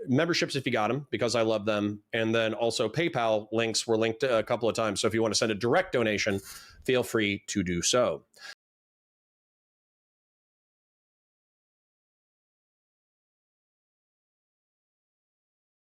Memberships if you got them, because I love them. And then also PayPal links were linked a couple of times. So if you want to send a direct donation, feel free to do so.